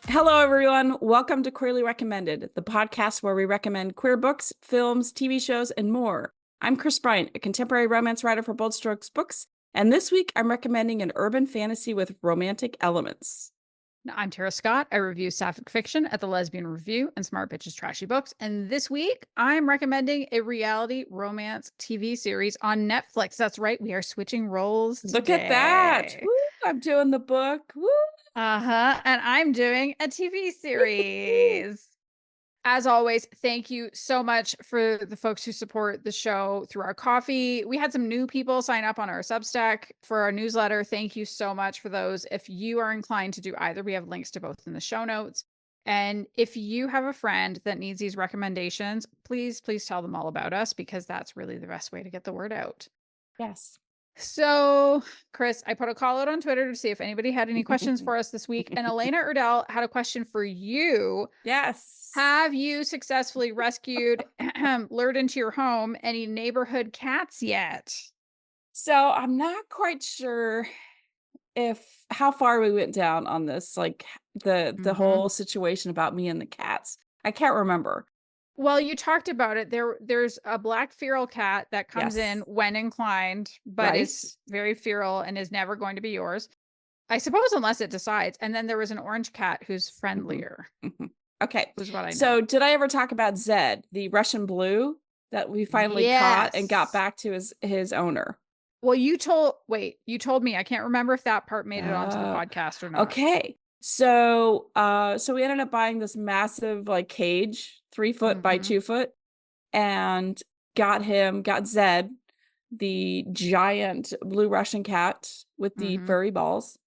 Hello, everyone. Welcome to Queerly Recommended, the podcast where we recommend queer books, films, TV shows, and more. I'm Kris Bryant, a contemporary romance writer for Bold Strokes Books, and this week I'm recommending an urban fantasy with romantic elements. I'm Tara Scott. I review sapphic fiction at the Lesbian Review and Smart Bitches Trashy Books. And this week, I'm recommending a reality romance TV series on Netflix. That's right. We are switching roles today. Look at that. Woo, I'm doing the book. Woo. And I'm doing a TV series. As always, thank you so much for the folks who support the show through our coffee. We had some new people sign up on our Substack for our newsletter. Thank you so much for those. If you are inclined to do either, we have links to both in the show notes. And if you have a friend that needs these recommendations, please tell them all about us, because that's really the best way to get the word out. Yes. So, Kris, I put a call out on Twitter to see if anybody had any questions for us this week. And Elena Erdell had a question for you. Yes. Have you successfully rescued, lured into your home, any neighborhood cats yet? So I'm not quite sure how far we went down on this, like the whole situation about me and the cats. I can't remember. Well, you talked about it. There's a black feral cat that comes in when inclined, but is very feral and is never going to be yours, I suppose, unless it decides. And then there was an orange cat who's friendlier. Okay. Was what I know. So did I ever talk about Zed, the Russian blue that we finally caught and got back to his owner? Well, you told me. I can't remember if that part made it onto the podcast or not. Okay. So we ended up buying this massive cage, 3 foot by 2 foot, and got Zed, the giant blue Russian cat with the furry balls.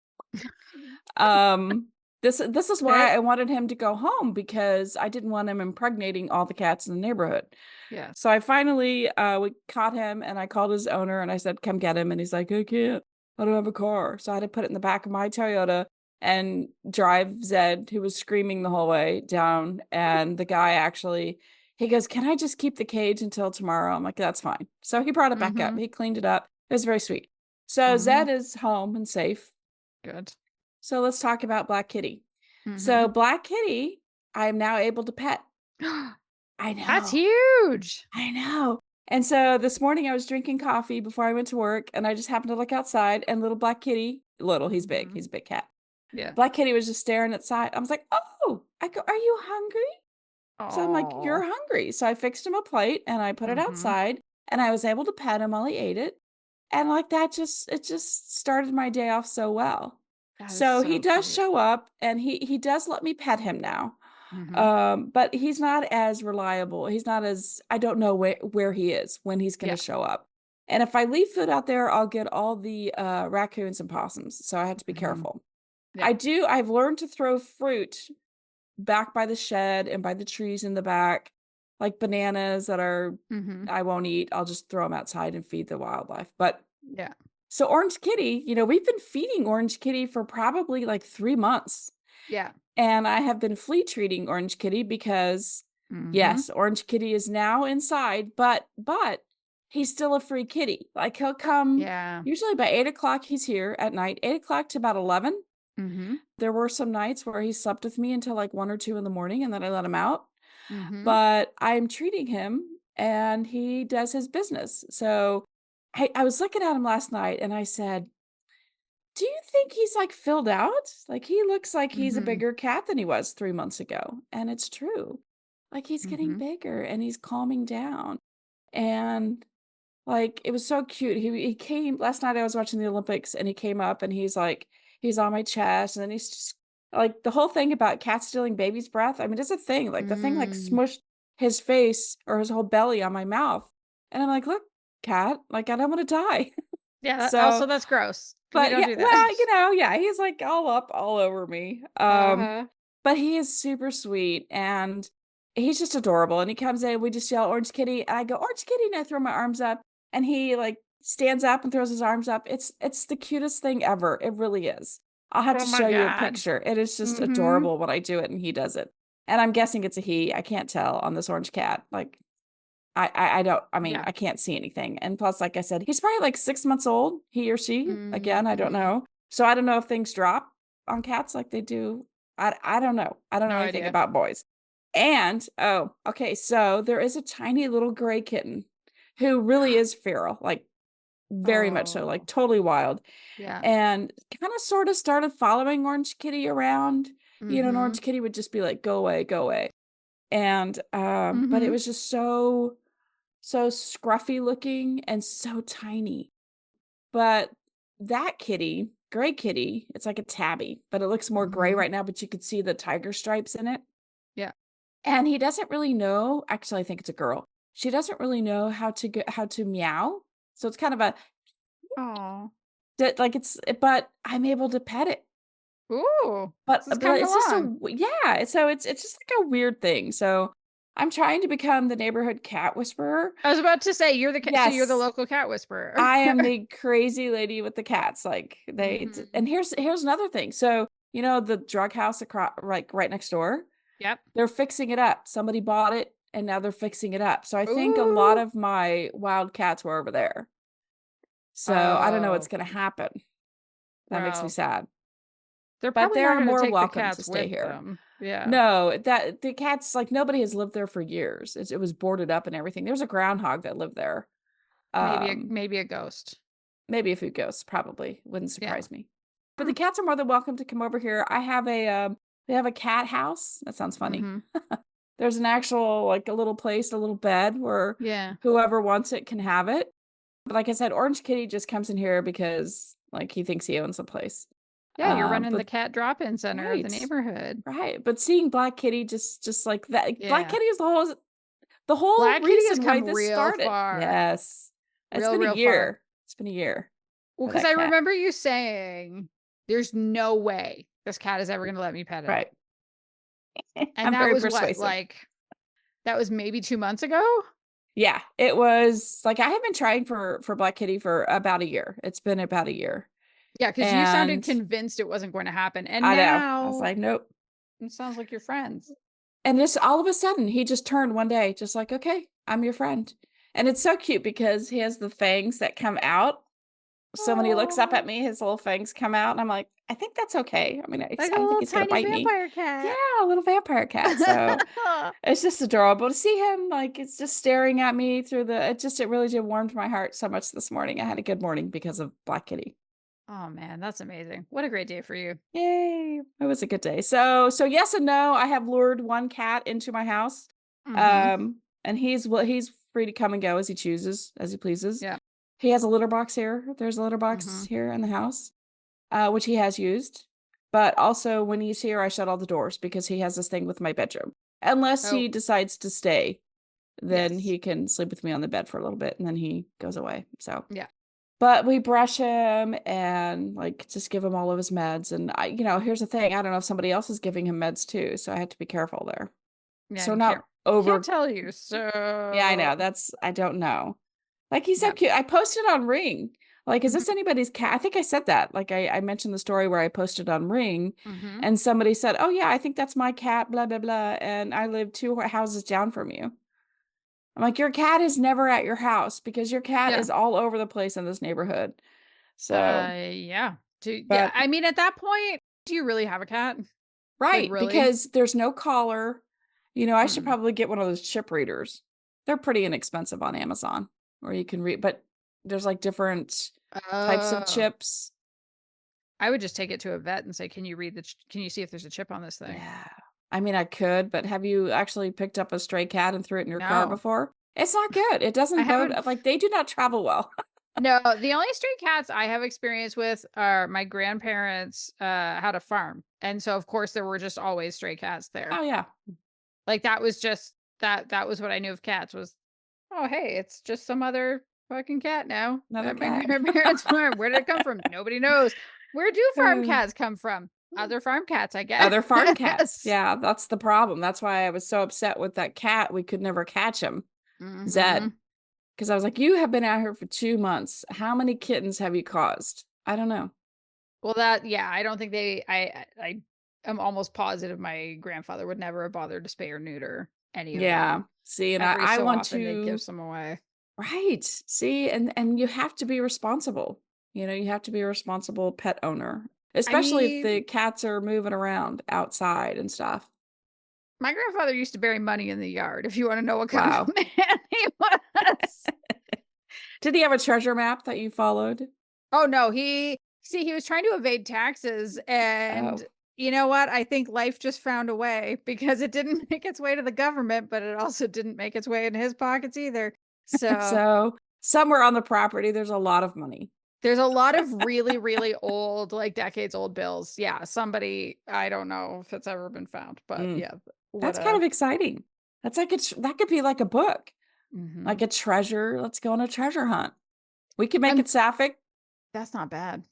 This is why I wanted him to go home, because I didn't want him impregnating all the cats in the neighborhood. Yeah. So I finally we caught him, and I called his owner and I said, "Come get him." And he's like, "I can't. I don't have a car." So I had to put it in the back of my Toyota and drive Zed, who was screaming the whole way down. And the guy he goes, "Can I just keep the cage until tomorrow?" I'm like, "That's fine." So he brought it back up. He cleaned it up. It was very sweet. So Zed is home and safe. Good. So let's talk about Black Kitty. So Black Kitty, I am now able to pet. I know. That's huge. I know. And so this morning I was drinking coffee before I went to work, and I just happened to look outside, and little Black Kitty, he's big. He's a big cat. Yeah. Black Kitty was just staring outside. I was like, "Oh," I go, "Are you hungry?" So I'm like, "You're hungry." So I fixed him a plate and I put it outside, and I was able to pet him while he ate it. And it just started my day off so well. So he does show up, and he does let me pet him now. But he's not as reliable. He's not as, I don't know where he is when he's going to show up. And if I leave food out there, I'll get all the raccoons and possums. So I have to be careful. Yeah. I've learned to throw fruit back by the shed and by the trees in the back, like bananas that are, I won't eat. I'll just throw them outside and feed the wildlife. But yeah. So Orange Kitty, we've been feeding Orange Kitty for probably 3 months. Yeah. And I have been flea treating Orange Kitty because, yes, Orange Kitty is now inside, but he's still a free kitty. He'll come, usually by 8 o'clock, he's here at night, 8 o'clock to about 11. There were some nights where he slept with me until 1 or 2 in the morning, and then I let him out. But I'm treating him, and he does his business. So I was looking at him last night, and I said, "Do you think he's filled out? He looks like he's a bigger cat than he was 3 months ago." And it's true. He's getting bigger, and he's calming down. And it was so cute. He came last night. I was watching the Olympics, and he came up, and he's on my chest, and then he's just the whole thing about cats stealing baby's breath. I mean, it's a thing. The thing smushed his face or his whole belly on my mouth. And I'm like, "Look, cat, I don't want to die." Yeah. Also, that's gross. But don't do that. Well, he's all over me. But he is super sweet, and he's just adorable. And he comes in, we just yell, "Orange Kitty." And I go, "Orange Kitty," and I throw my arms up, and he stands up and throws his arms up. It's the cutest thing ever. It really is. I'll have to show you a picture. It is just adorable when I do it and he does it. And I'm guessing it's a he. I can't tell on this orange cat. I don't, I mean, Yeah. I can't see anything. And plus, like I said, he's probably like 6 months old, he or she. Again, I don't Mm-hmm. know. So I don't know if things drop on cats like they do. I don't know. I don't No know anything idea. about boys. And oh, okay, so there is a tiny little gray kitten who really is feral, like very much so, like Oh, totally wild. yeah. And kind of sort of started following Orange Kitty around. And Mm-hmm. Orange Kitty would just be like, go away, go away. And but it Mm-hmm. was just so scruffy looking and so tiny. But that kitty, gray kitty, it's like a tabby, but it looks more gray Mm-hmm. right now, but you could see the tiger stripes in it. Yeah. And he doesn't really know, actually I think it's a girl. She doesn't really know how to meow. So it's kind of a Oh. like but I'm able to pet it. Ooh. But This is coming it's just along. yeah, so it's just like a weird thing. So I'm trying to become the neighborhood cat whisperer. I was about to say so you're the Yes, local cat whisperer. I am the crazy lady with the cats. Like Mm-hmm. and here's another thing. So, the drug house across like right next door, Yep. they're fixing it up. Somebody bought it and now they're fixing it up. So I think a lot Ooh. of my wild cats were over there. So I don't know what's Oh, gonna happen. That makes me well, sad. they're But probably not they're going to more take the welcome to cats stay with here. them. Yeah. No, that the cats, like, nobody has lived there for years. It was boarded up and everything. There's a groundhog that lived there. Um, Maybe a ghost. Maybe a few ghosts, probably. Wouldn't Yeah. surprise me. But Hmm. the cats are more than welcome to come over here. I have they have a cat house. That sounds funny. Mm-hmm. There's an actual, like, a little place, a little bed where Yeah. whoever wants it can have it. But like I said, Orange Kitty just comes in here because, like, he thinks he owns the place. Yeah, you're running the But cat drop-in center of the right, neighborhood. right. But seeing Black Kitty just like that, Black Yeah. Kitty is the whole Black Kitty has reason why come this real started. far. Yes. It's Real, been a real far. year. It's been a year Well, for because that I cat. remember you saying, there's no way this cat is ever going to let me pet it. Right. And I'm that very was what, persuasive. like, that was maybe 2 months ago? Yeah, it was like I have been trying for Black Kitty for about a year. It's been about a year. Yeah, because you sounded And convinced it wasn't going to happen. And I know. I was now like, nope. it sounds like you're friends. And just all of a sudden, he just turned one day, just like, okay, I'm your friend. And it's so cute because he has the fangs that come out. So when he looks up at Oh, me, his little fangs come out, and I'm like, I think that's okay. I mean, I like a don't think little he's gonna tiny bite me. vampire Yeah, cat. a little vampire cat. So it's just adorable to see him. Like, it's just staring at me through it really did warmed my heart so much this morning. I had a good morning because of Black Kitty. Oh man, that's amazing. What a great day for you. Yay. It was a good day. So yes and no. I have lured one cat into my house. Mm-hmm. And he's free to come and go as he chooses, as he pleases. Yeah. He has a litter box here. There's a litter box Mm-hmm. here in the house, which he has used. But also when he's here, I shut all the doors because he has this thing with my bedroom. Unless Oh, he decides to stay, then yes. he can sleep with me on the bed for a little bit and then he goes away. So Yeah. but we brush him and like just give him all of his meds. And here's the thing. I don't know if somebody else is giving him meds too. So I have to be careful there. Yeah, So and not you can't over. tell you. Yeah, I So know. I don't know. Like he's so yeah. cute. I posted on Ring. Like, is this Mm-hmm. anybody's cat? I think I said that. Like I mentioned the story where I posted on Ring Mm-hmm. and somebody said, oh yeah, I think that's my cat, blah, blah, blah. And I live 2 houses down from you. I'm like, your cat is never at your house because your cat Yeah. is all over the place in this neighborhood. So, Yeah. Yeah. but I mean, at that point, do you really have a cat? Like, right, really? because there's no collar. I should Mm. probably get one of those chip readers. They're pretty inexpensive on Amazon, where you can read, but there's like different types of Oh, chips. I would just take it to a vet and say, "Can you read can you see if there's a chip on this thing?" Yeah. I mean, I could, but have you actually picked up a stray cat and threw it in your car No, before? It's not good. It I doesn't bode, haven't. like, they do not travel well. No, the only stray cats I have experience with are my grandparents had a farm. And so of course there were just always stray cats there. Oh, yeah. Like that was just that was what I knew of cats was, oh hey, it's just some other fucking cat now Another at my cat. grandparents' farm. Where did it come from? Nobody knows. Where do farm cats come from? Other farm cats, I guess. Other farm cats. Yeah, that's the problem. That's why I was so upset with that cat. We could never catch him, Mm-hmm. Zed. Because I was like, you have been out here for 2 months. How many kittens have you caused? I don't know. Well, yeah, I don't think I am almost positive my grandfather would never have bothered to spay or neuter any of Yeah. them. See, and Every I so want often, they give to some away. right. See, and you have to be responsible. You have to be a responsible pet owner, I especially if the mean, cats are moving around outside and stuff. my grandfather used to bury money in the yard, if you wanna know what kind of Wow. man he was. Did he have a treasure map that you followed? Oh, no, he was trying to evade taxes, and Oh. you know what? I think life just found a way because it didn't make its way to the government, but it also didn't make its way into his pockets either. So, So somewhere on the property, there's a lot of money. there's a lot of really, really old, like, decades old bills. Yeah, somebody I don't know if it's ever been found, but Mm, yeah, what that's kind a of exciting. That's like that could be like a book, like mhm. a treasure. Let's go on a treasure hunt. We can make I'm it sapphic. That's not bad.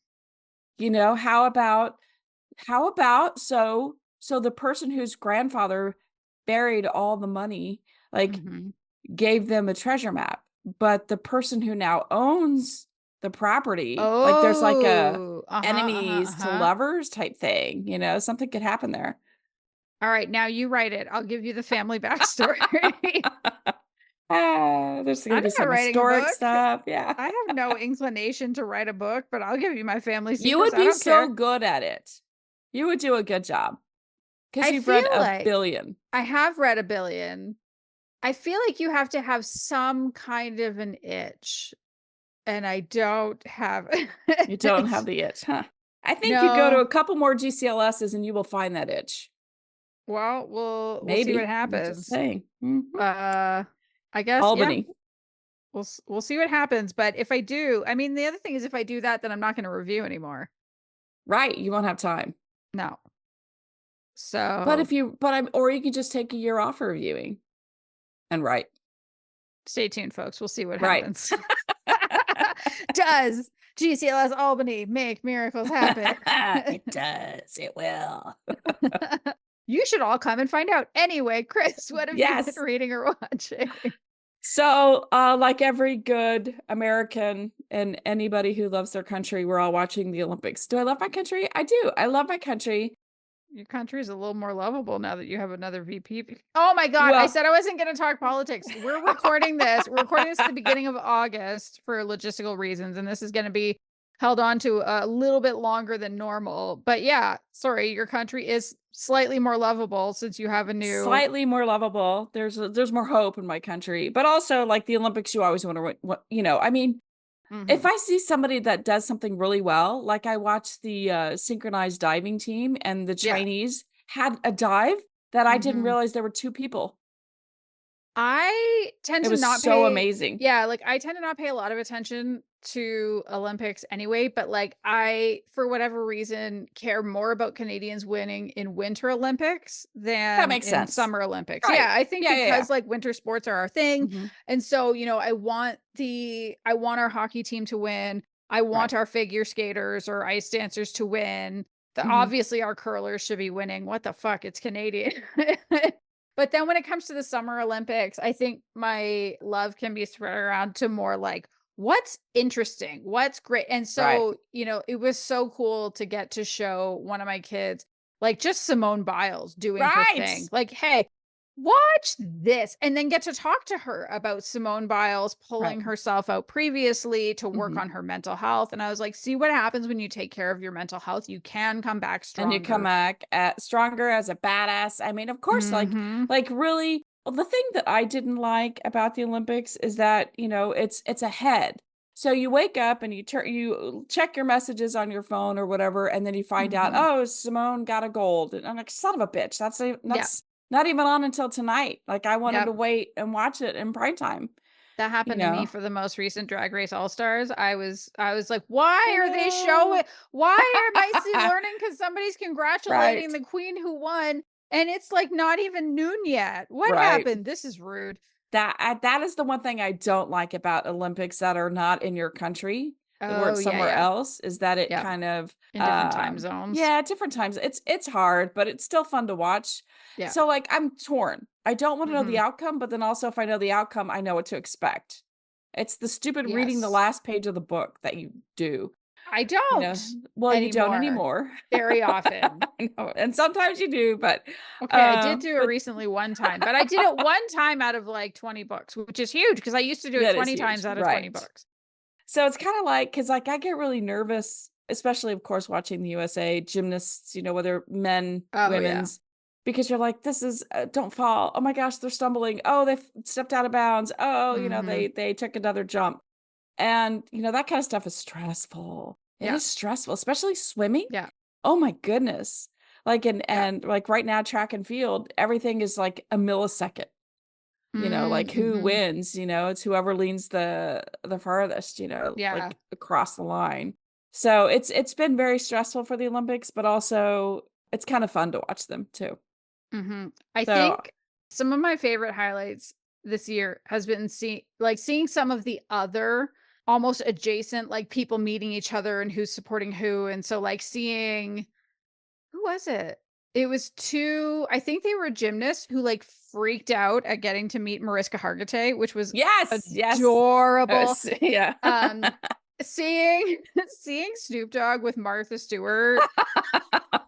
How about so the person whose grandfather buried all the money, like, Mhm. gave them a treasure map, but the person who now owns the property, like, there's like a Oh, uh-huh, uh-huh, enemies to uh-huh. lovers type thing, something could happen there. Alright, now you write it. I'll give you the family backstory. There's gonna I'm be not some writing a historic book. stuff, yeah. I have no inclination to write a book, but I'll give you my family You secrets. would I be don't so care. good at it. You would do a good job because 'cause I you've read feel a like billion. I have read a billion. I feel like you have to have some kind of an itch, and I don't have You don't have it. the itch, huh? I think you go to No. a couple more GCLSs and you will find that itch. Well, we'll see what Maybe. I'm just happens. saying. Mhm. Uh, I guess, yeah, Albany. we'll see what happens, but if I do I mean, the other thing is if I do that, then I'm not gonna review anymore. Right, you won't have time. No. But So, if you but I'm or you could just take a year off for reviewing and write. stay tuned, folks. We'll see what Right. happens. Does GCLS Albany make miracles happen? It does, it will. You should all come and find out. Anyway, Chris, what have you been Yes. reading or watching? So, like every good American and anybody who loves their country, we're all watching the Olympics. Do I love my country? I do. I love my country. Your country is a little more lovable now that you have another VP. Oh my god, I Well, said I wasn't gonna talk politics. We're recording this at the beginning of August for logistical reasons, and this is gonna be held on to a little bit longer than normal. But yeah, sorry, your country is slightly more lovable since you have a new slightly more lovable. There's more hope in my country, but also like the Olympics, you always wonder what. I mean, if Mhm. I see somebody that does something really well, like I watched the synchronized diving team, and the Yeah. Chinese had a dive that I didn't Mhm. realize there were two people. I tend It to was not so pay amazing. yeah, like, I tend to not pay a lot of attention to Olympics anyway, but, like, I, for whatever reason, care more about Canadians winning in Winter Olympics That than makes in sense. Summer Olympics. Right. Yeah, I think Yeah, yeah, yeah. because, like, winter sports are our thing, Mhm. and so, I want our hockey team to win. I Right. want our figure skaters or ice dancers to win. Mhm. Obviously, our curlers should be winning. What the fuck? It's Canadian. But then when it comes to the Summer Olympics, I think my love can be spread around to more like, what's interesting? What's great? And Right. so, it was so cool to get to show one of my kids, like just Simone Biles doing her thing. Right. Like, hey, watch this. And then get to talk to her about Simone Biles Right. pulling herself out previously to work Mhm. on her mental health. And I was like, see what happens when you take care of your mental health. You can come back And you come stronger. back at stronger as a badass. I mean, of course, like Mhm. like really well, the thing that I didn't like about the Olympics is that, it's ahead. So you wake up and you check your messages on your phone or whatever, and then you find out, Mhm. oh, Simone got a gold. And I'm like, son of a bitch. Yeah. That's not even on until tonight. Like I wanted to Yep. wait and watch it in prime time, That you happened to me know. for the most recent Drag Race All-Stars. I was like, "Why I are they know. showing why am I see learning because somebody's congratulating Right. the queen who won, and it's, like, not even noon yet. What Right. happened? This is rude." That is the one thing I don't like about Olympics that are not in your country, where Oh, it's yeah, somewhere yeah. else, is that it Yep. kind of, In different time zones. yeah, different times. It's hard, but it's still fun to watch. Yeah. So, like, I'm torn. I don't wanna know the Mhm. outcome, but then also if I know the outcome, I know what to expect. It's the stupid reading the Yes. last page of the book that you do. I You don't know? Well, you don't anymore anymore. very often. I know, and sometimes you do, Okay, I did do it but recently one time, but I did it one time out of like 20 books, which is huge because I used to do it that is 20 huge, times out of 20 right. books. So it's kinda like, because like, I get really nervous, especially, of course, watching the USA gymnasts, whether men, Oh, yeah. women's, because you're like, "This is don't fall. Oh my gosh, they're stumbling. Oh, they stepped out of bounds. Oh, Mhm. they took another jump." And, that kinda stuff is stressful. It Yeah. is stressful, especially swimming. Yeah. Oh my goodness. Like, Yeah. like, right now, track and field, everything is like a millisecond. Like who Mhm. wins, it's whoever leans the farthest, Yeah. like across the line. So it's been very stressful for the Olympics, but also it's kind of fun to watch them too. Mhm. I So think some of my favorite highlights this year has been seeing some of the other almost adjacent, like, people meeting each other and who's supporting who, and so, like, seeing who was it? It was 2, I think they were gymnasts who, like, freaked out at getting to meet Mariska Hargitay, which was yes, yes. adorable. Yeah. Um, seeing seeing Snoop Dogg with Martha Stewart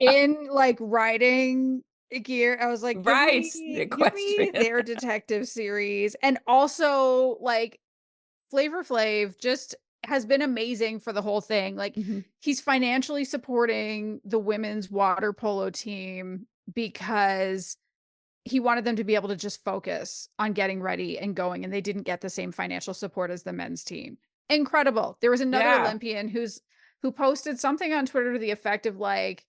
in, like, riding gear, I was like, Right. The give me equestrian. their detective series." And also, like, Flavor Flav just has been amazing for the whole thing. Like, Mhm. he's financially supporting the women's water polo team because he wanted them to be able to just focus on getting ready and going, and they didn't get the same financial support as the men's team. Incredible. There was another Yeah. Olympian who posted something on Twitter to the effect of like,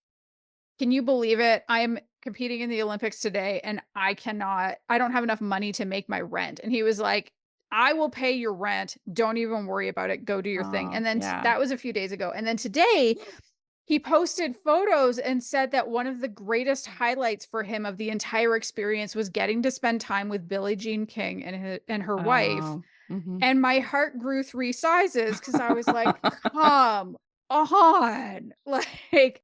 "Can you believe it? I am competing in the Olympics today and I don't have enough money to make my rent." And he was like, "I will pay your rent. Don't even worry about it. Go do your thing." Oh, And then yeah. that was a few days ago. And then today he posted photos and said that one of the greatest highlights for him of the entire experience was getting to spend time with Billie Jean King and her wife. Oh. Mhm. And my heart grew 3 sizes because I was like, "Come on." Like,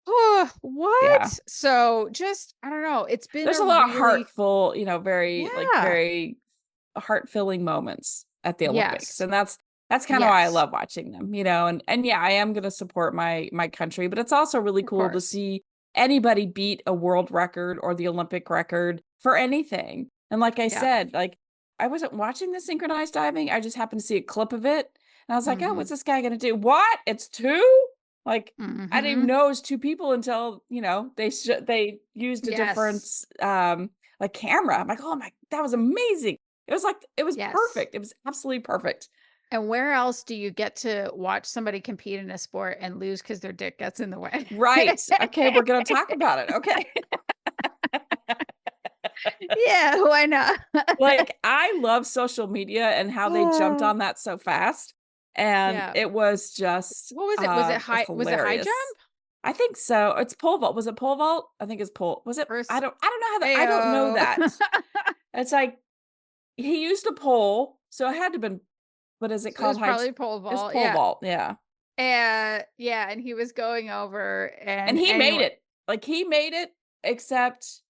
oh, Yeah. what? So just, I don't know. It's been There's a a lot of really, heartful, very, like, yeah. very heart-filling moments at the Olympics, Yes. and that's kinda why I Yes. love watching them, and yeah, I am gonna support my country, but it's also really Of cool to course. see anybody beat a world record or the Olympic record for anything, and like I Yeah. said, like, I wasn't watching the synchronized diving, I just happened to see a clip of it, and I was like, "Oh, Mhm. what's this guy gonna do?" "What? It's 2?" Like, I didn't even Mhm. know it was 2 people until, they used a different, Yes. like, camera. I'm like, "Oh my, that was amazing." It was Yes. perfect. It was absolutely perfect. And where else do you get to watch somebody compete in a sport and lose because their dick gets in the way? Right. Okay, we're gonna talk about it, okay. Yeah, why not? Like, I love social media and how they jumped on that so fast, and Yeah. it was just, What was it? Was it high hilarious. jump? I think so. It's pole vault. Was it pole vault? I think it's pole, was it? First I don't know how the I don't know Ayo. that. It's like, he used a pole, so it had to been, what is it So it called? was High probably pole It's vault, pole yeah. vault, yeah. And yeah, and he was going over And and he made anyway it. Like, he made it, except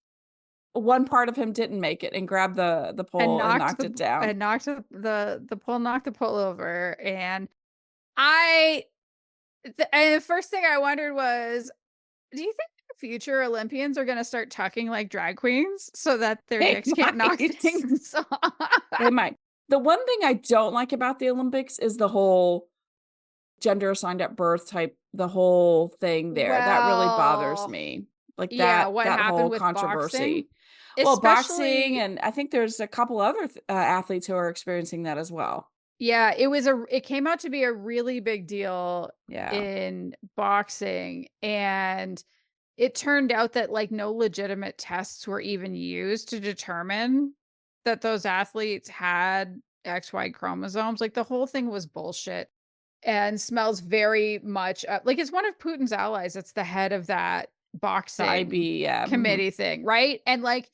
one part of him didn't make it and grabbed the and pole and knocked it down. knocked the pole knocked the pole over, and I and the first thing I wondered was, do you think the future Olympians are gonna start tucking like drag queens so that their They dicks can't knock might. things off? They might. The one thing I don't like about the Olympics is the whole gender assigned at birth type, the whole thing there. That really bothers Well, me. Like, yeah, what that happened whole with boxing? controversy. Well, boxing, Especially and I think there's a couple other athletes who are experiencing that as well. yeah, it came out to be a really big deal Yeah. in boxing, and it turned out that, like, no legitimate tests were even used to determine that those athletes had XY chromosomes. Like, the whole thing was bullshit and smells very much, like, it's one of Putin's allies. It's the head of that The boxing IB, yeah. Mhm. committee thing, right? And, like,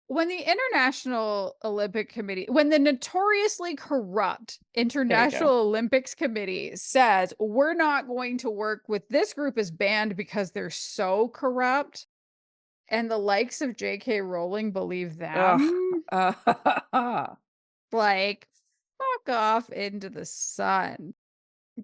when the International Olympic Committee, when the notoriously corrupt There you go. International Olympics Committee says, "We're not going to work with this group is banned because they're so corrupt," and the likes of JK Rowling believe Ugh. them, Uh, like, fuck off into the sun.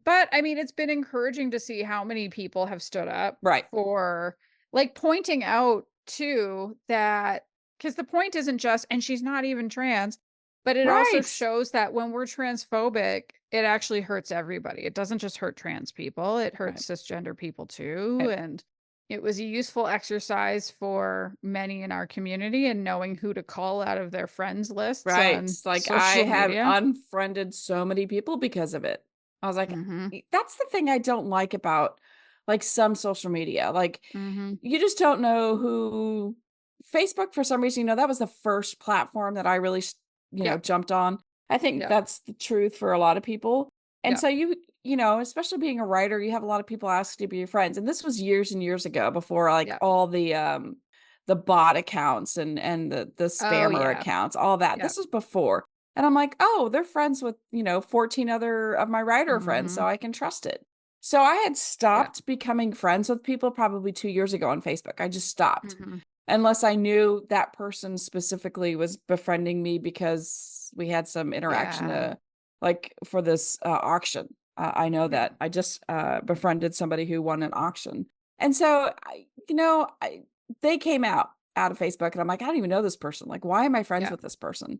But, I mean, it's been encouraging to see how many people have stood up Right. for, like, pointing out too that because the point isn't just and she's not even trans, but it also Right. shows that when we're transphobic, it actually hurts everybody. It doesn't just hurt trans people, it Right. hurts cisgender people too, Right. and it was a useful exercise for many in our community and knowing who to call out of their friends lists Right. on Like, I social have media. unfriended so many people because of it. I was like, Mhm. That's the thing I don't like about, like, some social media." Like, Mhm. you just don't know who Facebook, for some reason, that was the first platform that I really Yep. jumped on. I think Yep. that's the truth for a lot of people. And Yep. so especially being a writer, you have a lot of people ask to be your friends. And this was years and years ago before, like, Yep. all the bot accounts and the Oh, spammer yeah. accounts, all that. Yep. This was before. And I'm like, "Oh, they're friends with, 14 other of my writer friends, so Mhm. I can trust it." So I had Yeah. stopped becoming friends with people probably 2 years ago on Facebook. I just stopped. Mhm. Unless I knew that person specifically was befriending me because we had some interaction, Yeah. like, for this, auction. I know Yeah. that I just, befriended somebody who won an auction. And so, they came out of Facebook, and I'm like, "I don't even know this person. Like, why am I friends Yeah. with this person?"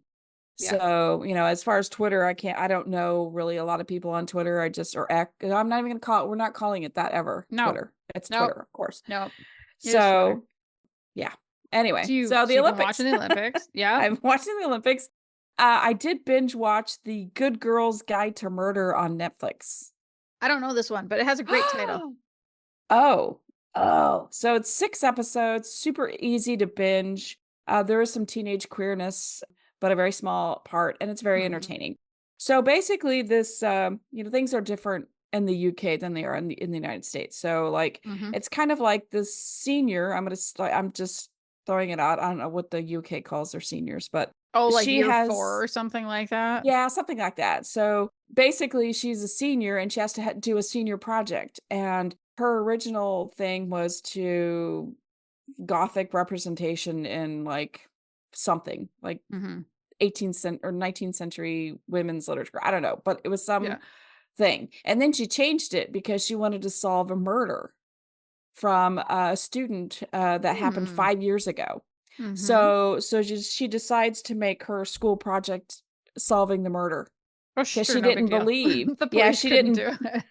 Yeah. So, as far as Twitter, I don't know really a lot of people on Twitter. I just or X, I'm not even gonna call it, we're not calling it that ever, No. Twitter. It's Nope. Twitter, of course. Nope. It is Twitter. So, yeah. Anyway, So you so so the you've been watching Olympics. the Olympics. Yep. I'm watching the Olympics. I did binge watch The Good Girl's Guide to Murder on Netflix. I don't know this one, but it has a great title. Oh. Oh. So it's 6 episodes, super easy to binge. There is some teenage queerness, but a very small part, and it's very Mhm. entertaining. So basically this, things are different in the UK than they are in the United States. So, like, Mhm. it's kind of like this senior, I'm just throwing it out. I don't know what the UK calls their seniors, but Oh, like she year 4 has or something like that? yeah, something like that. So basically, she's a senior and she has to do a senior project. And her original thing was to Gothic representation in, like, something like Mhm. 19th century women's literature. I don't know, but it was some Yeah. thing. And then she changed it because she wanted to solve a murder from a student that happened Hmm. 5 years ago. Mhm. So she decides to make her school project solving the murder. Oh, 'Cause sure, she no big didn't deal. believe The yeah, police she couldn't didn't do it.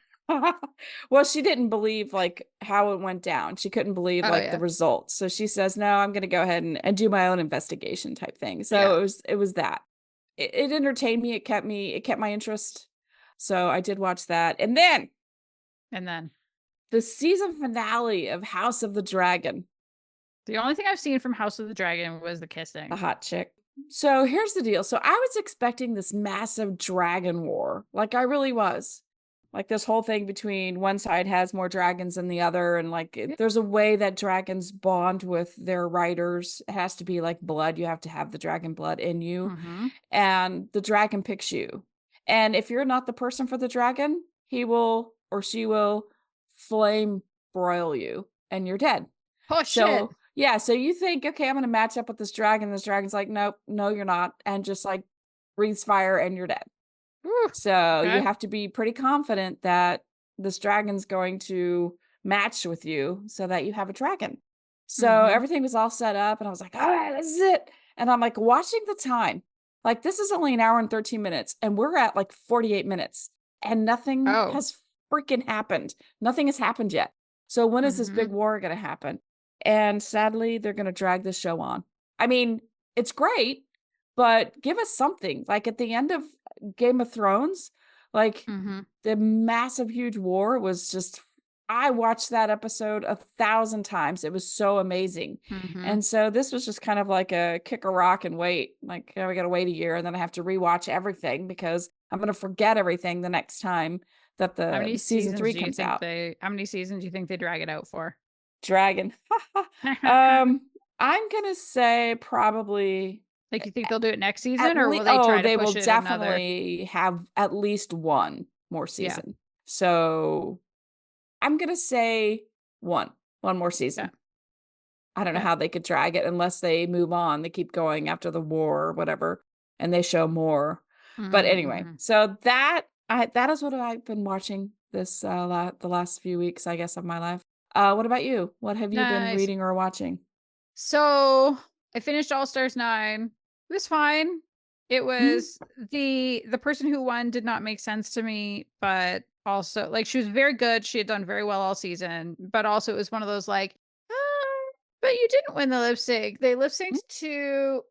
well, she didn't believe, like, how it went down. She couldn't believe, Oh, like, the yeah. results. So she says, "No, I'm gonna go ahead and do my own investigation," type thing. Yeah. So it was that. It entertained me, it kept my interest. So I did watch that. And then And then the season finale of House of the Dragon, the only thing I've seen from House of the Dragon was the the kissing. hot chick. So here's the deal. So I was expecting this massive dragon war. Like, I really was. Like, this whole thing between one side has more dragons than the other, and, like, Yeah. there's a way that dragons bond with their riders. It has to be like blood. You have to have the dragon blood in you, Mhm. and the dragon picks you. And if you're not the person for the dragon, he will or she will flame broil you and you're dead. Oh, shit. So, yeah, so you think, "Okay, I'm gonna match up with this dragon." This dragon's like, "Nope, no, you're not," and just, like, breathes fire and you're dead. Woo. So, you Okay. have to be pretty confident that this dragon's going to match with you so that you have a dragon. So, Mhm. everything was all set up, and I was like, "Alright, this is it." And I'm, like, watching the time. Like, this is only an hour and 13 minutes, and we're at, like, 48 minutes, and nothing Oh. has freaking happened. Nothing has happened yet. So, when is this big Mhm. war gonna happen? And sadly, they're gonna drag this show on. I mean, it's great, but give us something. Like, at the end of Game of Thrones, like, Mhm. the massive, huge war was just I watched that episode 1,000 times. It was so amazing. Mhm. And so this was just kind of like a kick a rock and wait. Like, "Oh, we gotta wait a year, and then I have to rewatch everything because I'm gonna forget everything the next time that the season 3 comes out." How many seasons do you think they drag it out for? Dragon. Um, I'm gonna say probably Like, you think they'll do it next at season, or will least they oh, try to they will push it another? definitely have at least 1 more Yeah. season. So, I'm gonna say 1, 1 more Yeah. season. I don't know Yeah. how they could drag it unless they move on, they keep going after the war or whatever, and they show more. But Mhm. anyway, Mhm. so that that is what I've been watching this, the last few weeks, I guess, of my life. What about you? What have you been Nice. reading or watching? So, I finished All Stars 9. It was fine. It Mhm. was the person who won did not make sense to me, but also like she was very good. She had done very well all season, but also it was one of those like, but you didn't win the lip sync. They lip Mm. synced to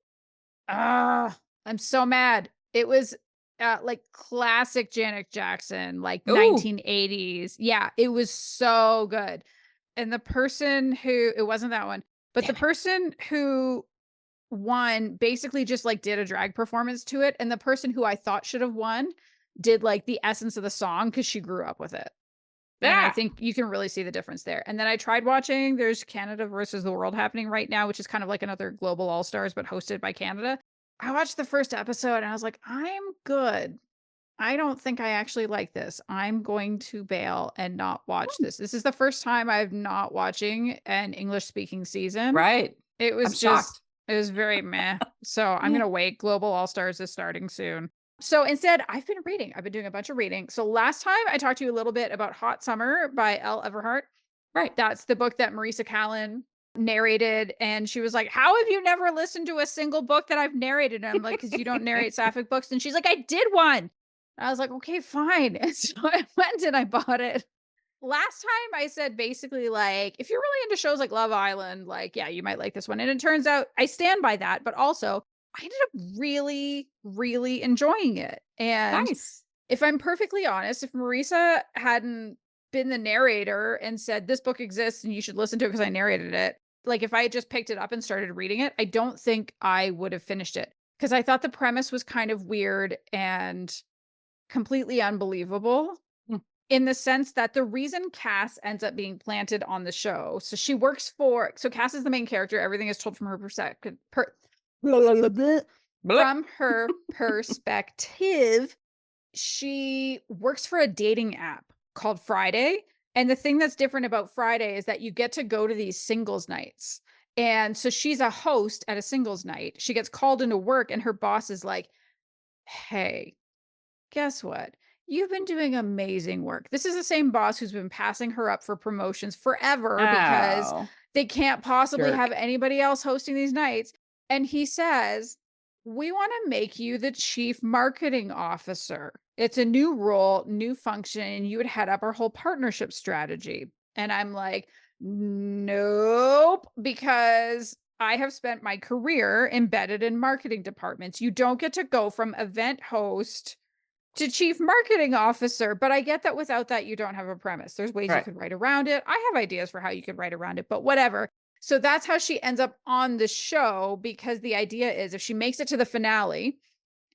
I'm so mad. It was like classic Janet Jackson, like Ooh, 1980s. Yeah, it was so good. And the person who it wasn't that one, but the damn it. person who won basically just like did a drag performance to it. And the person who I thought should have won did like the essence of the song because she grew up with it. And I Ah, think you can really see the difference there. And then I tried watching, there's Canada versus the world happening right now, which is kind of like another global all stars, but hosted by Canada. I watched the first episode and I was like, I'm good. I don't think I actually like this. I'm going to bail and not watch mm, this. This is the first time I'm not watching an English speaking season. right. It I'm was just, shocked. it was very meh. So I'm going to wait. Global All Stars is starting soon. So instead, I've been reading. I've been doing a bunch of reading. So last time I talked to you a little bit about Hot Summer by Elle Everhart. Right. That's the book that Marisa Callan narrated. And she was like, how have you never listened to a single book that I've narrated? And I'm like, because you don't narrate sapphic books. And she's like, I did one. I was like, okay, fine. And so I went and I bought it. Last time I said basically like, if you're really into shows like Love Island, like, yeah, you might like this one. And it turns out I stand by that, but also I ended up really, really enjoying it. And Nice. if I'm perfectly honest, if Marisa hadn't been the narrator and said this book exists and you should listen to it because I narrated it, like if I had just picked it up and started reading it, I don't think I would have finished it because I thought the premise was kind of weird and completely unbelievable Mm. in the sense that the reason Cass ends up being planted on the show. So she works for, so Cass is the main character. Everything is told from her perspective. Blip. From her perspective, she works for a dating app called Friday. And the thing that's different about Friday is that you get to go to these singles nights. And so she's a host at a singles night. She gets called into work, and her boss is like, hey, guess what? You've been doing amazing work. This is the same boss who's been passing her up for promotions forever because Oh, they can't possibly have jerk. anybody else hosting these nights. And he says, we want to make you the chief marketing officer. It's a new role, new function, and you would head up our whole partnership strategy. And I'm like, nope, because I have spent my career embedded in marketing departments. You don't get to go from event host to chief marketing officer, but I get that without that, you don't have a premise. There's ways you Right. could write around it. I have ideas for how you could write around it, but whatever. So that's how she ends up on the show because the idea is if she makes it to the finale,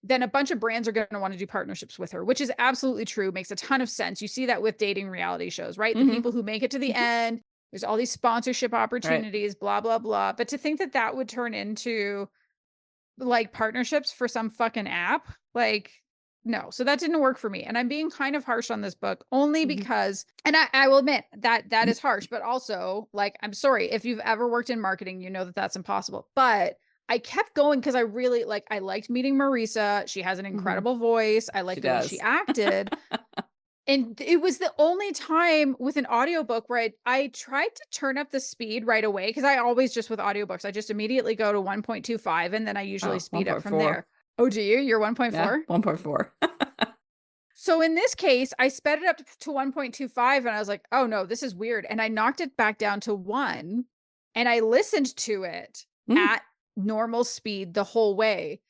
then a bunch of brands are going to want to do partnerships with her, which is absolutely true. Makes a ton of sense. You see that with dating reality shows, right? The Mhm. people who make it to the Mhm. end, there's all these sponsorship Right. opportunities, blah, blah, blah. But to think that that would turn into like partnerships for some fucking app, like no. So that didn't work for me. And I'm being kind of harsh on this book only Mhm. because, and I will admit that that Mhm. is harsh, but also like, I'm sorry if you've ever worked in marketing, you know that that's impossible. But I kept going because I really like, I liked meeting Marisa. She has an Mhm. incredible voice. I She like the way she does. acted. And it was the only time with an audiobook where I tried to turn up the speed right away because I always just with audiobooks, I just immediately go to 1.25 and then I usually Oh, speed up from 1.4. there. Oh, do you? You're Yeah, 1.4? 1.4. So in this case, I sped it up to 1.25 and I was like, "Oh no, this is weird." And I knocked it back down to 1 and I listened to it Mm, at normal speed the whole way.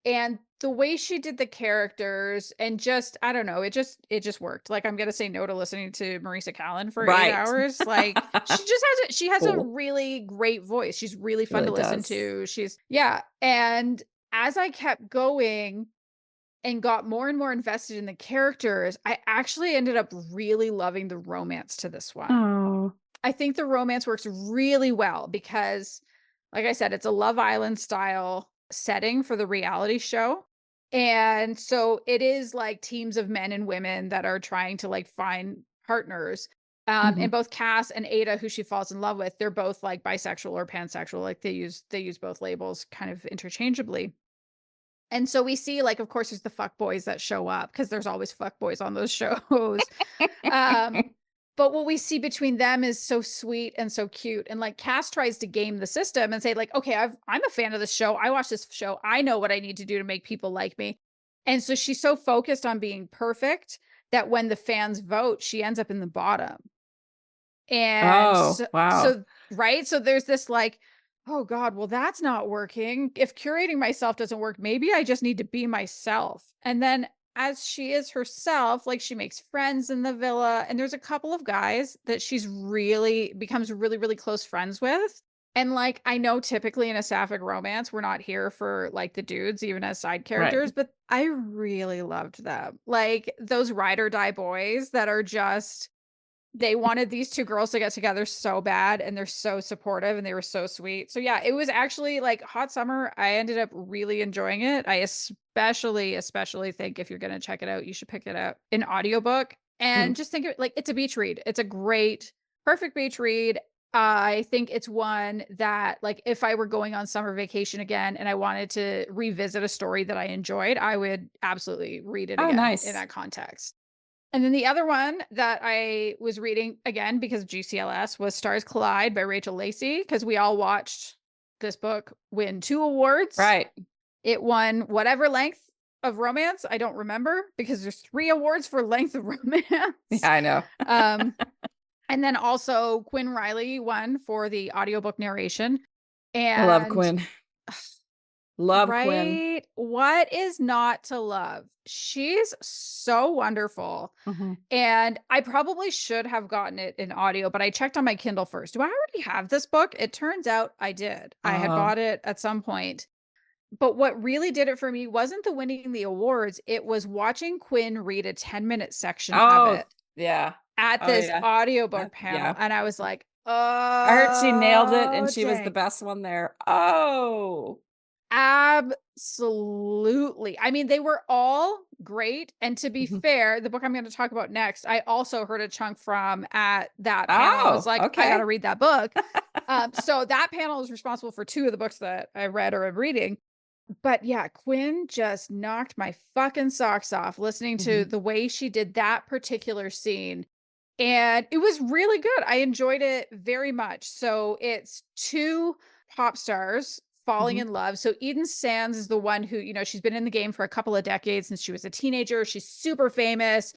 And the way she did the characters and just I don't know, it just worked. Like I'm gonna say no to listening to Marisa Callan for 8 right. hours. Like she has a Cool. really great voice. She's really She fun really to listen does. to. She's yeah. And as I kept going and got more and more invested in the characters, I actually ended up really loving the romance to this one. Oh. I think the romance works really well because, like I said, it's a Love Island style setting for the reality show. And so it is like teams of men and women that are trying to like find partners. And Mhm. both Cass and Ada, who she falls in love with, they're both like bisexual or pansexual. Like they use both labels kind of interchangeably. And so we see, like, of course, there's the fuck boys that show up because there's always fuck boys on those shows. Um, but what we see between them is so sweet and so cute. And like Cass tries to game the system and say, like, okay, I'm a fan of this show. I watch this show. I know what I need to do to make people like me. And so she's so focused on being perfect that when the fans vote, she ends up in the bottom. And Oh, so, wow. so right. So there's this like, oh God, well, that's not working. If curating myself doesn't work, maybe I just need to be myself. And then as she is herself, like she makes friends in the villa, and there's a couple of guys that she's really becomes really, really close friends with. And like, I know typically in a sapphic romance, we're not here for like the dudes, even as side Right. characters, but I really loved them. Like those ride or die boys that are just they wanted these 2 girls to get together so bad, and they're so supportive, and they were so sweet. So, yeah, it was actually, like, hot summer. I ended up really enjoying it. I especially think if you're gonna check it out, you should pick it up in audiobook, and Mm. just think of it like, it's a beach read. It's a great, perfect beach read. I think it's one that, like, if I were going on summer vacation again and I wanted to revisit a story that I enjoyed, I would absolutely read it Oh, again in nice. that context. And then the other one that I was reading again because of GCLS was Stars Collide by Rachel Lacey because we all watched this book win 2 awards. Right. It won whatever length of romance, I don't remember because there's 3 awards for length of Yeah, romance. I know. Um, and then also Quinn Riley won for the audiobook narration. I love And Quinn. Love Quinn. right, what is not to love? She's so wonderful. Mhm. And I probably should have gotten it in audio, but I checked on my Kindle first. Do I already have this book? It turns out I did. I had Oh. bought it at some point. But what really did it for me wasn't the winning the awards, it was watching Quinn read a 10-minute section of Oh, it yeah. at Oh, this yeah. audiobook panel. Yeah. And I was like, I heard she nailed it and oh, she was the dang. best one there. Oh. Absolutely. I mean, they were all great, and to be Mhm. fair, the book I'm gonna talk about next, I also heard a chunk from at that panel and was Oh, like, "I gotta okay. read that book." So that panel is responsible for 2 of the books that I read or am reading. But yeah, Quinn just knocked my fucking socks off listening to Mhm. the way she did that particular scene, and it was really good. I enjoyed it very much. So it's 2 pop stars falling Mhm. in love. So Eden Sands is the one who, she's been in the game for a couple of decades since she was a teenager. She's super famous.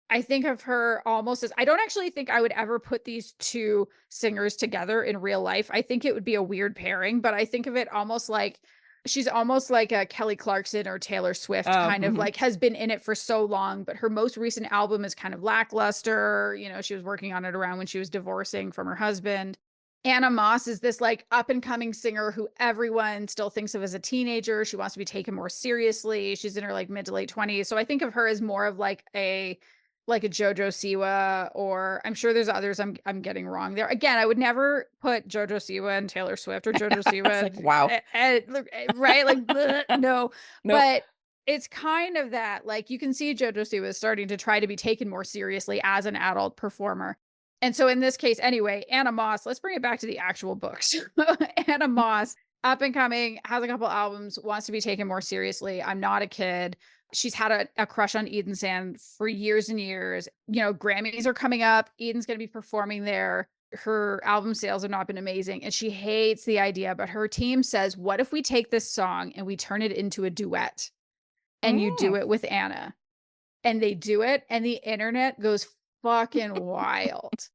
I think of her almost as I don't actually think I would ever put these 2 singers together in real life. I think it would be a weird pairing, but I think of it almost like she's almost like a Kelly Clarkson or Taylor Swift Oh, kind of mhm. like has been in it for so long, but her most recent album is kind of lackluster. She was working on it around when she was divorcing from her husband. Anna Moss is this like up and coming singer who everyone still thinks of as a teenager. She wants to be taken more seriously. She's in her like mid to late 20s. So I think of her as more of like a JoJo Siwa, or I'm sure there's others I'm getting wrong there. Again, I would never put JoJo Siwa and Taylor Swift or JoJo It's Siwa like, wow. look, right? Like bleh, no, Nope. but it's kind of that like you can see JoJo Siwa is starting to try to be taken more seriously as an adult performer. And so in this case, anyway, Anna Moss, let's bring it back to the actual books. Anna Moss, up and coming, has a couple albums, wants to be taken more seriously. I'm not a kid. She's had a crush on Eden Sand for years and years. Grammys are coming up. Eden's going to be performing there. Her album sales have not been amazing, and she hates the idea. But her team says, what if we take this song and we turn it into a duet and you do Mm. it with Anna? And they do it, and the internet goes fucking wild.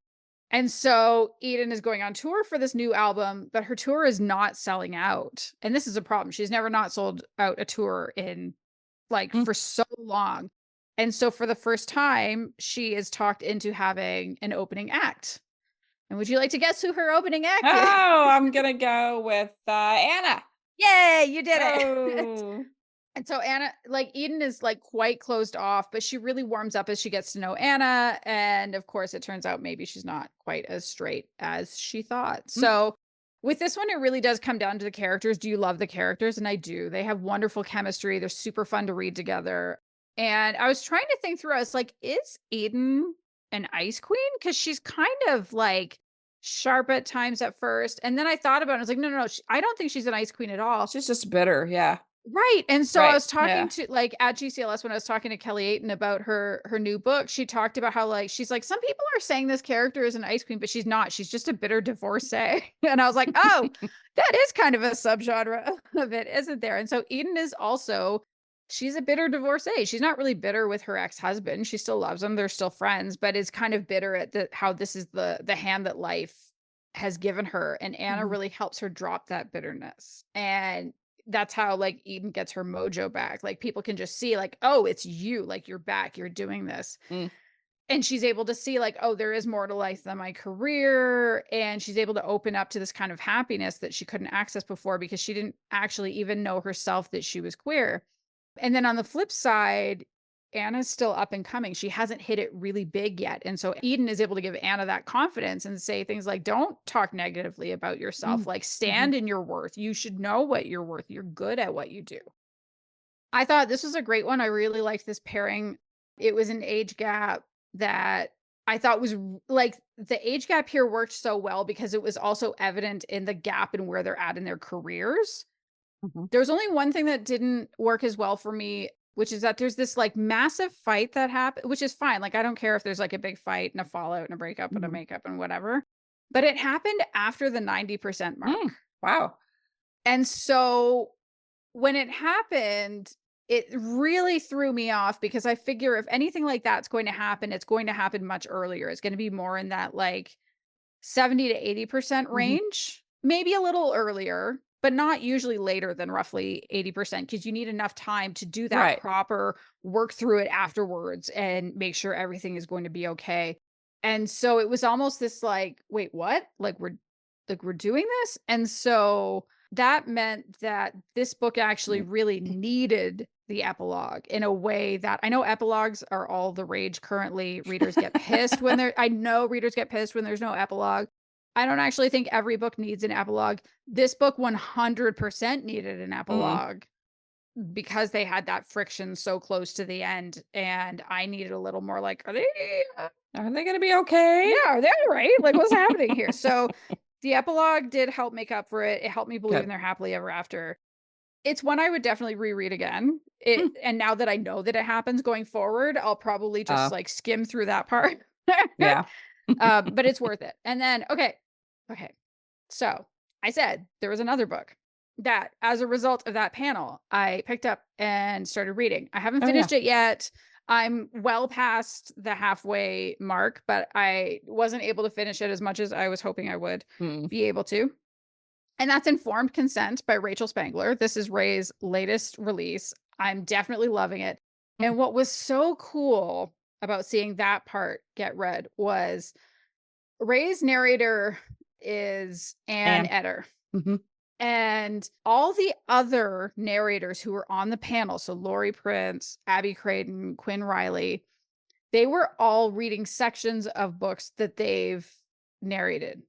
And so Eden is going on tour for this new album, but her tour is not selling out. And this is a problem. She's never not sold out a tour in like Mm. for so long. And so for the first time, she is talked into having an opening act. And would you like to guess who her opening act is? Oh, I'm gonna go with, Anna. Yay, you did it. Oh. And so Anna, like Eden is like quite closed off, but she really warms up as she gets to know Anna. And of course, it turns out maybe she's not quite as straight as she thought. Mm. So with this one, it really does come down to the characters. Do you love the characters? And I do. They have wonderful chemistry. They're super fun to read together. And I was trying to think through, I was like, is Eden an ice queen? Because she's kind of like sharp at times at first. And then I thought about it. I was like, no, no, no. I don't think she's an ice queen at all. She's just bitter, yeah. Right, and so I Right. was talking Yeah. to like, at GCLS when I was talking to Kelly Ayton about her new book, she talked about how, like, she's like, "Some people are saying this character is an ice queen, but she's not. She's just a bitter divorcee." And I was like, "Oh, that is kind of a subgenre of it, isn't there?" And so Eden is also she's a bitter divorcee. She's not really bitter with her ex-husband. She still loves him. They're still friends, but is kind of bitter at how this is the hand that life has given her, and Anna Mhm. really helps her drop that bitterness. And that's how, like, Eden gets her mojo back. Like, people can just see, like, "Oh, it's you, like, you're back, you're doing this." Mm. And she's able to see, like, "Oh, there is more to life than my career," and she's able to open up to this kind of happiness that she couldn't access before because she didn't actually even know herself that she was queer. And then on the flip side, Anna's still up and coming. She hasn't hit it really big yet. And so Eden is able to give Anna that confidence and say things like, "Don't talk negatively about yourself. Mm. Like, Mhm. stand in your worth. You should know what you're worth. You're good at what you do." I thought this was a great one. I really liked this pairing. It was an age gap that I thought was like, the age gap here worked so well because it was also evident in the gap and where they're at in their careers. Mhm. There's only one thing that didn't work as well for me, which is that there's this, like, massive fight that happened, which is fine. Like, I don't care if there's, like, a big fight and a fallout and a breakup and a Mhm. makeup and whatever, but it happened after the 90% mark. Mm. Wow. And so when it happened, it really threw me off because I figure if anything like that's going to happen, it's going to happen much earlier. It's gonna be more in that, like, 70 to 80% Mhm. range, maybe a little earlier, but not usually later than roughly 80% because you need enough time to do that Right. proper work through it afterwards and make sure everything is going to be okay. And so it was almost this, like, wait, what? Like, we're doing this? And so that meant that this book actually Mm. really needed the epilogue in a way that I know epilogues are all the rage currently. Readers get pissed when I know readers get pissed when there's no epilogue. I don't actually think every book needs an epilogue. This book 100% needed an Mm. epilogue because they had that friction so close to the end, and I needed a little more, like, are they Are they gonna be okay? yeah, are they all right? Like, what's happening here? So the epilogue did help make up for it. It helped me believe in Good. their happily ever after. It's one I would definitely reread again. Mm. And now that I know that it happens going forward, I'll probably just, Uh, like, skim through that part. yeah. But it's worth it. And then okay. So, I said there was another book that, as a result of that panel, I picked up and started reading. I haven't Oh, yeah. finished it yet. I'm well past the halfway mark, but I wasn't able to finish it as much as I was hoping I would Mm. be able to. And that's Informed Consent by Rachel Spangler. This is Ray's latest release. I'm definitely loving it. Mm. And what was so cool about seeing that part get read was Ray's narrator is Ann And Eder. mhm. And all the other narrators who were on the panel, so Lori Prince, Abby Creighton, Quinn Riley, they were all reading sections of books that they've narrated.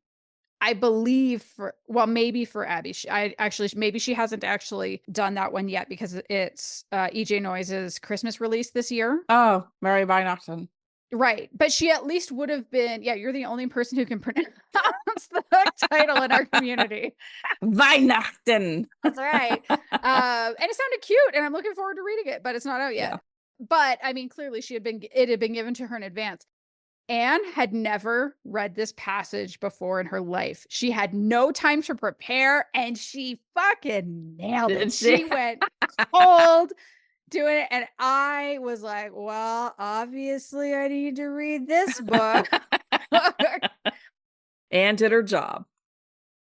I believe maybe for Abby, I actually maybe she hasn't actually done that one yet because it's EJ Noise's Christmas release this year. Oh, Mary Weihnachten. Right, but she at least would have been, yeah, you're the only person who can pronounce the title in our community. Weihnachten. That's right. And it sounded cute, and I'm looking forward to reading it, but it's not out Yeah. yet. But I mean, clearly it had been given to her in advance. Anne had never read this passage before in her life. She had no time to prepare, and she fucking nailed it. Did she? She went cold doing it, and I was like, "Well, obviously I need to read this book." Anne did her job.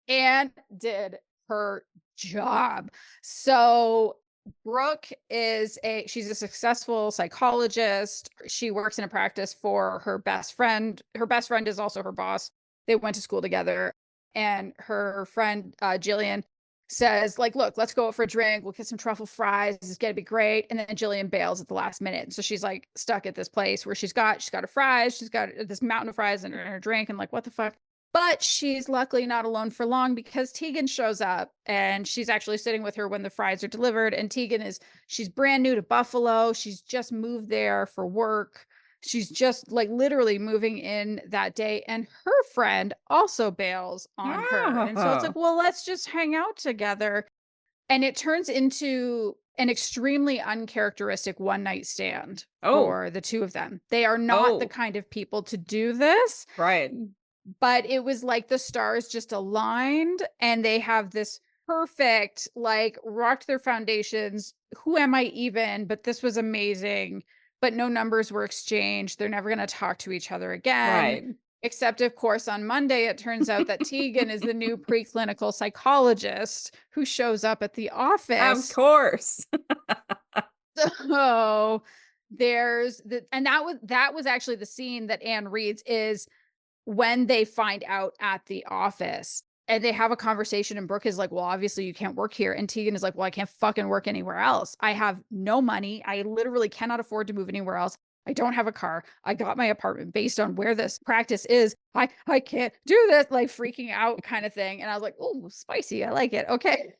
And did her job. So Brooke she's a successful psychologist. She works in a practice for her best friend. Her best friend is also her boss. They went to school together. And her friend, Jillian, says, like, look, let's go out for a drink. We'll get some truffle fries. This is gonna be great. And then Jillian bails at the last minute. And so she's like stuck at this place where she's got her fries, she's got this mountain of fries and her drink, and like, what the fuck? But she's luckily not alone for long because Tegan shows up and she's actually sitting with her when the fries are delivered. And she's brand new to Buffalo. She's just moved there for work. She's just like literally moving in that day. And her friend also bails on her. And so it's like, Oh. well, let's just hang out together. And it turns into an extremely uncharacteristic one-night stand Oh. for the two of them. They are not the Oh. kind of people to do this, Right. but it was like the stars just aligned and they have this perfect, like, rocked their foundations. Who am I even? But this was amazing. But no numbers were exchanged. They're never going to talk to each other again. Right. Except, of course, on Monday, it turns out that Tegan is the new preclinical psychologist who shows up at the Of office. course. So there's and that was actually the scene that Anne reads, is when they find out at the office and they have a conversation and Brooke is like, well, obviously you can't work here. And Tegan is like, well, I can't fucking work anywhere else. I have no money. I literally cannot afford to move anywhere else. I don't have a car. I got my apartment based on where this practice is. I can't do this, like freaking out kind of thing. And I was like, oh, spicy. I like it. Okay.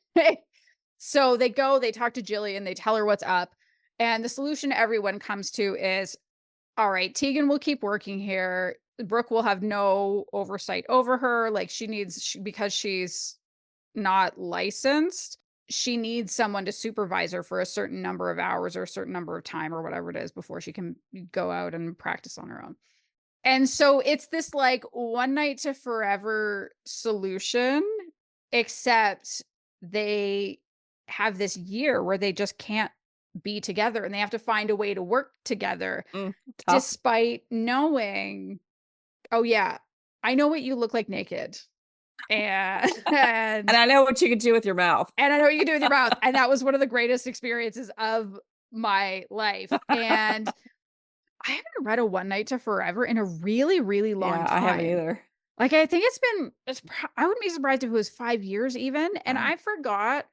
So they go, they talk to Jillian, they tell her what's up. And the solution everyone comes to is, all right, Tegan will keep working here. Brooke will have no oversight over her. Like because she's not licensed, she needs someone to supervise her for a certain number of hours or a certain number of time or whatever it is before she can go out and practice on her own. And so it's this like one night to forever solution, except they have this year where they just can't be together and they have to find a way to work together Tough. despite knowing, oh yeah, I know what you look like naked. And And I know what you can do with your mouth. and I know what you can do with your mouth. And that was one of the greatest experiences of my life. And I haven't read a One Night to Forever in a really, really long Yeah, I haven't time. either. Like, I think I wouldn't be surprised if it was 5 years even, and Wow. I forgot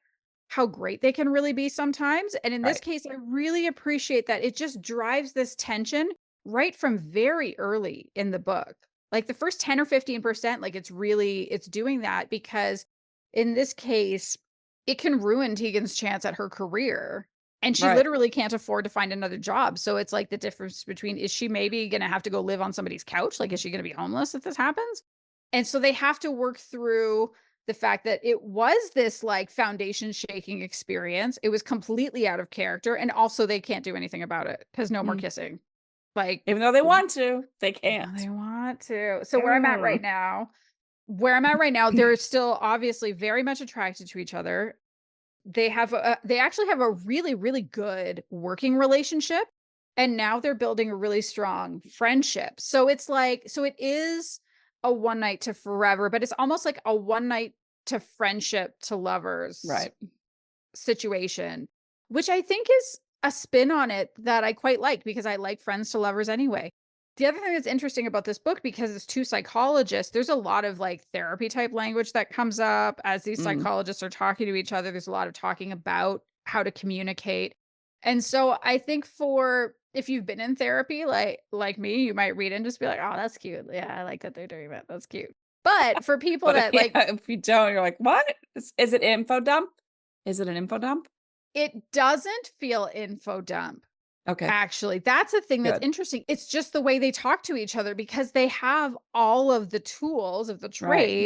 how great they can really be sometimes, and in this Right. case, I really appreciate that it just drives this tension right from very early in the book. Like, the first 10 or 15%, like, it's doing that because in this case, it can ruin Tegan's chance at her career, and she Right. literally can't afford to find another job, so it's like the difference between, is she maybe gonna have to go live on somebody's couch? Like, is she gonna be homeless if this happens? And so they have to work through the fact that it was this like foundation shaking experience. It was completely out of character. And also they can't do anything about it because no more Mm. kissing. Like, Even though they want to, they no, can't. they want to. So Mm. where I'm at right now, they're still obviously very much attracted to each other. They actually have a really, really good working relationship. And now they're building a really strong friendship. So it's like, so it is a one night to forever, but it's almost like a one night to friendship to lovers Right. situation, which I think is a spin on it that I quite like because I like friends to lovers anyway. The other thing that's interesting about this book, because it's two psychologists, there's a lot of like therapy type language that comes up as these Mm. psychologists are talking to each other. There's a lot of talking about how to communicate. And so I think for if you've been in therapy like me, you might read it and just be like, "Oh, that's cute. Yeah, I like that they're doing that. That's cute." But for people But that like, if you don't, you're like, what? Is it info dump? Is it an info dump? it doesn't feel info dump. Okay, Actually, that's a thing that's good. interesting. It's just the way they talk to each other because they have all of the tools of the Right.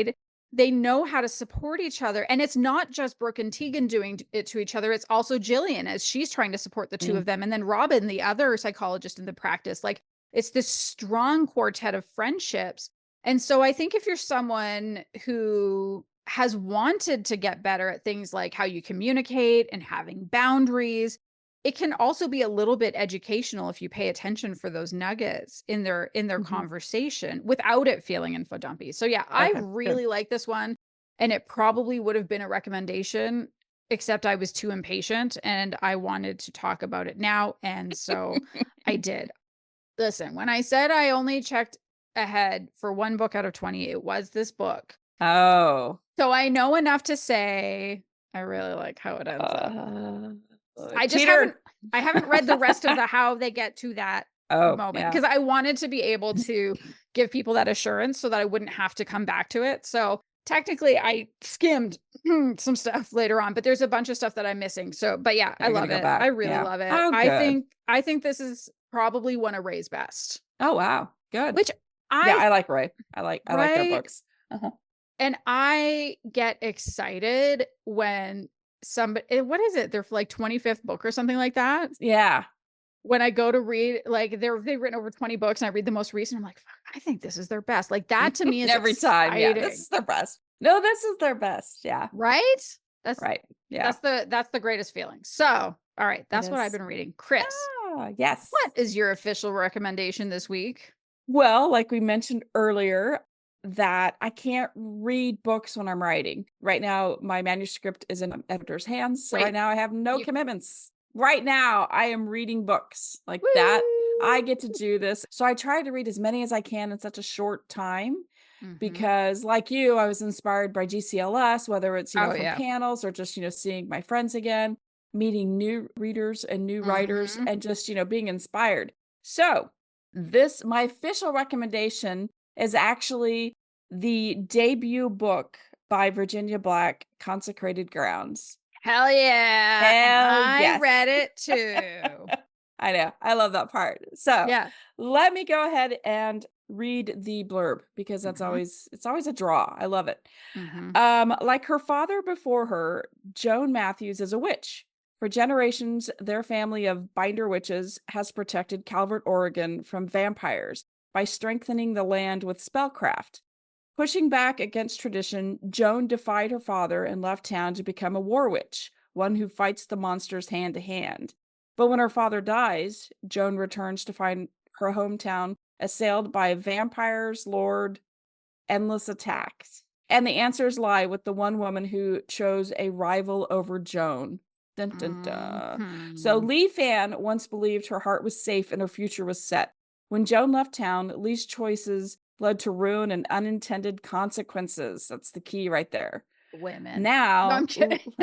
trade. They know how to support each other. And it's not just Brooke and Tegan doing it to each other. It's also Jillian as she's trying to support the two Mm. of them. And then Robin, the other psychologist in the practice. Like, it's this strong quartet of friendships. And so I think if you're someone who has wanted to get better at things like how you communicate and having boundaries, it can also be a little bit educational if you pay attention for those nuggets in their Mhm. conversation without it feeling info dumpy. So yeah, I Okay, good. really like this one, and it probably would have been a recommendation, except I was too impatient and I wanted to talk about it now, and so I did. Listen, when I said I only checked ahead for one book out of 20, it was this book. Oh. So I know enough to say I really like how it ends up. Uh, I just haven't cheater. I haven't read the rest of the how they get to that Oh, moment yeah. because I wanted to be able to give people that assurance so that I wouldn't have to come back to it. So technically I skimmed some stuff later on, but there's a bunch of stuff that I'm missing. So, but yeah, I You're gonna love go it. I back. really Yeah. love it. Oh, I good. think I think this is probably one of Ray's best, Oh, wow. Good. which Yeah, I I like Ray. I like their right. books. Uh-huh. And I get excited when what is it? Their like 25th book or something like that. Yeah. When I go to read, like they've written over 20 books and I read the most recent, I'm like, fuck, I think this is their best. Like that to me is Every time. Yeah. This exciting. is their best. No, this is their best. Yeah. Right? That's Right. Yeah. that's the greatest feeling. So, all right, It that's what I've is. been reading. Kris, Yes. what is your official recommendation this week? Well, like we mentioned earlier, that I can't read books when I'm writing. Right now, my manuscript is in editor's hands. So right Wait, now I have no you commitments. Right now, I am reading books like that. I get to woo. do this. So I try to read as many as I can in such a short time Mhm. because, like you, I was inspired by GCLS, whether it's, Oh from yeah. panels or just, seeing my friends again, meeting new readers and new writers, Mhm. and just, being inspired. So, my official recommendation is actually the debut book by Virginia Black, Consecrated Grounds. Hell yeah. And Hell I yes. read it too. I know. I love that part. So, Yeah. let me go ahead and read the blurb because Mhm. it's always a draw. I love it. Mhm. Like her father before her, Joan Matthews is a witch. For generations, their family of binder witches has protected Calvert, Oregon from vampires by strengthening the land with spellcraft. Pushing back against tradition, Joan defied her father and left town to become a war witch, one who fights the monsters hand to hand. But when her father dies, Joan returns to find her hometown assailed by vampires, endless attacks. And the answers lie with the one woman who chose a rival over Joan. Dun, dun, dun. So Mhm. Lee Fan once believed her heart was safe and her future was set. When Joan left town, Lee's choices led to ruin and unintended consequences. That's the key right there. Women. No, I'm Now, kidding.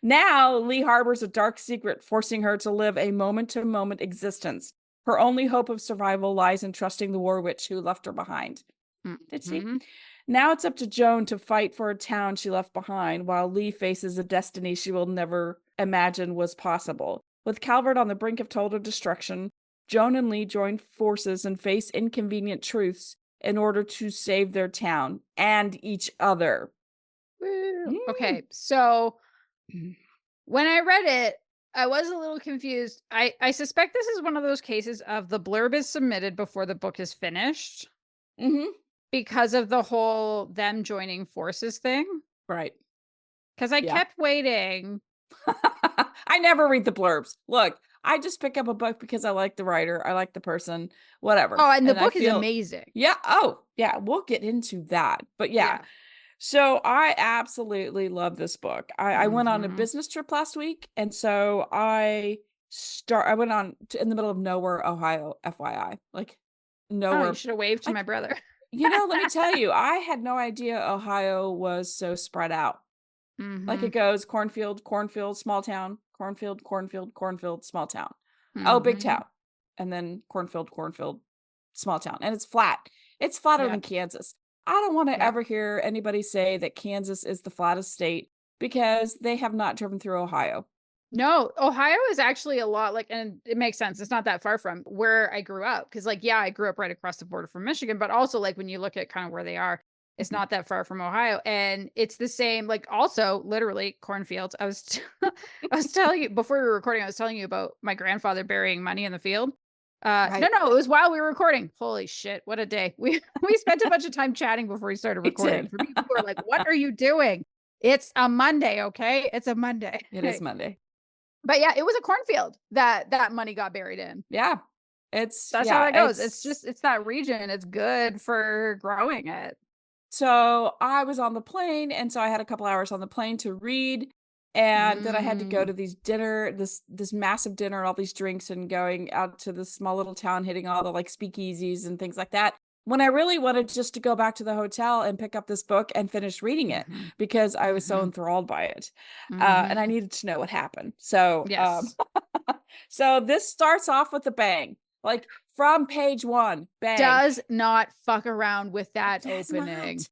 now Lee harbors a dark secret, forcing her to live a moment-to-moment existence. Her only hope of survival lies in trusting the war witch who left her behind. Did she? Mhm. Now it's up to Joan to fight for a town she left behind, while Lee faces a destiny she will never imagine was possible. With Calvert on the brink of total destruction, Joan and Lee join forces and face inconvenient truths in order to save their town and each other. Woo. Mm. Okay, so when I read it, I was a little confused. I suspect this is one of those cases of the blurb is submitted before the book is finished Mm-hmm. because of the whole them joining forces thing. Right. Because I Yeah. kept waiting. I never read the blurbs. Look, I just pick up a book because I like the writer, I like the person, whatever. Oh, and the And I book is feel, amazing. yeah, oh, yeah, we'll get into that. But yeah, Yeah. so I absolutely love this book. I went on a Mhm. business trip last week, and so I went on to, in the middle of nowhere, Ohio, FYI, like Oh, you nowhere. should have waved to my Like, brother. let me tell you, I had no idea Ohio was so spread out. Like it Mhm. goes cornfield, cornfield, small town, cornfield, cornfield, cornfield, small town. Oh, big Mhm. town. And then cornfield, cornfield, small town. And it's flat. It's flatter Yeah. than Kansas. I don't want to Yeah. ever hear anybody say that Kansas is the flattest state because they have not driven through Ohio. No, Ohio is actually a lot like, and it makes sense. It's not that far from where I grew up. Cause like, yeah, I grew up right across the border from Michigan, but also like when you look at kind of where they are, it's Mhm. not that far from Ohio. And it's the same, like also literally cornfields. I was telling you before we were recording, I was telling you about my grandfather burying money in the field. Right. No, it was while we were recording. Holy shit, what a day. We spent a bunch of time chatting before we started We recording. did. For people who are like, what are you doing? It's a Monday, okay? It's a Monday. It is Monday. But yeah, it was a cornfield that money got buried in. Yeah. That's how that goes. It's that region. It's good for growing it. So I was on the plane, and so I had a couple hours on the plane to read, and then I had to go Mm. to this massive dinner, and all these drinks, and going out to this small little town, hitting all the like speakeasies and things like that. When I really wanted just to go back to the hotel and pick up this book and finish reading it Mhm. because I was so Mhm. enthralled by it, and I Mhm. needed to know what happened. So, Yes. so this starts off with a bang, like from page one, bang. Does not fuck around with It that does opening. not.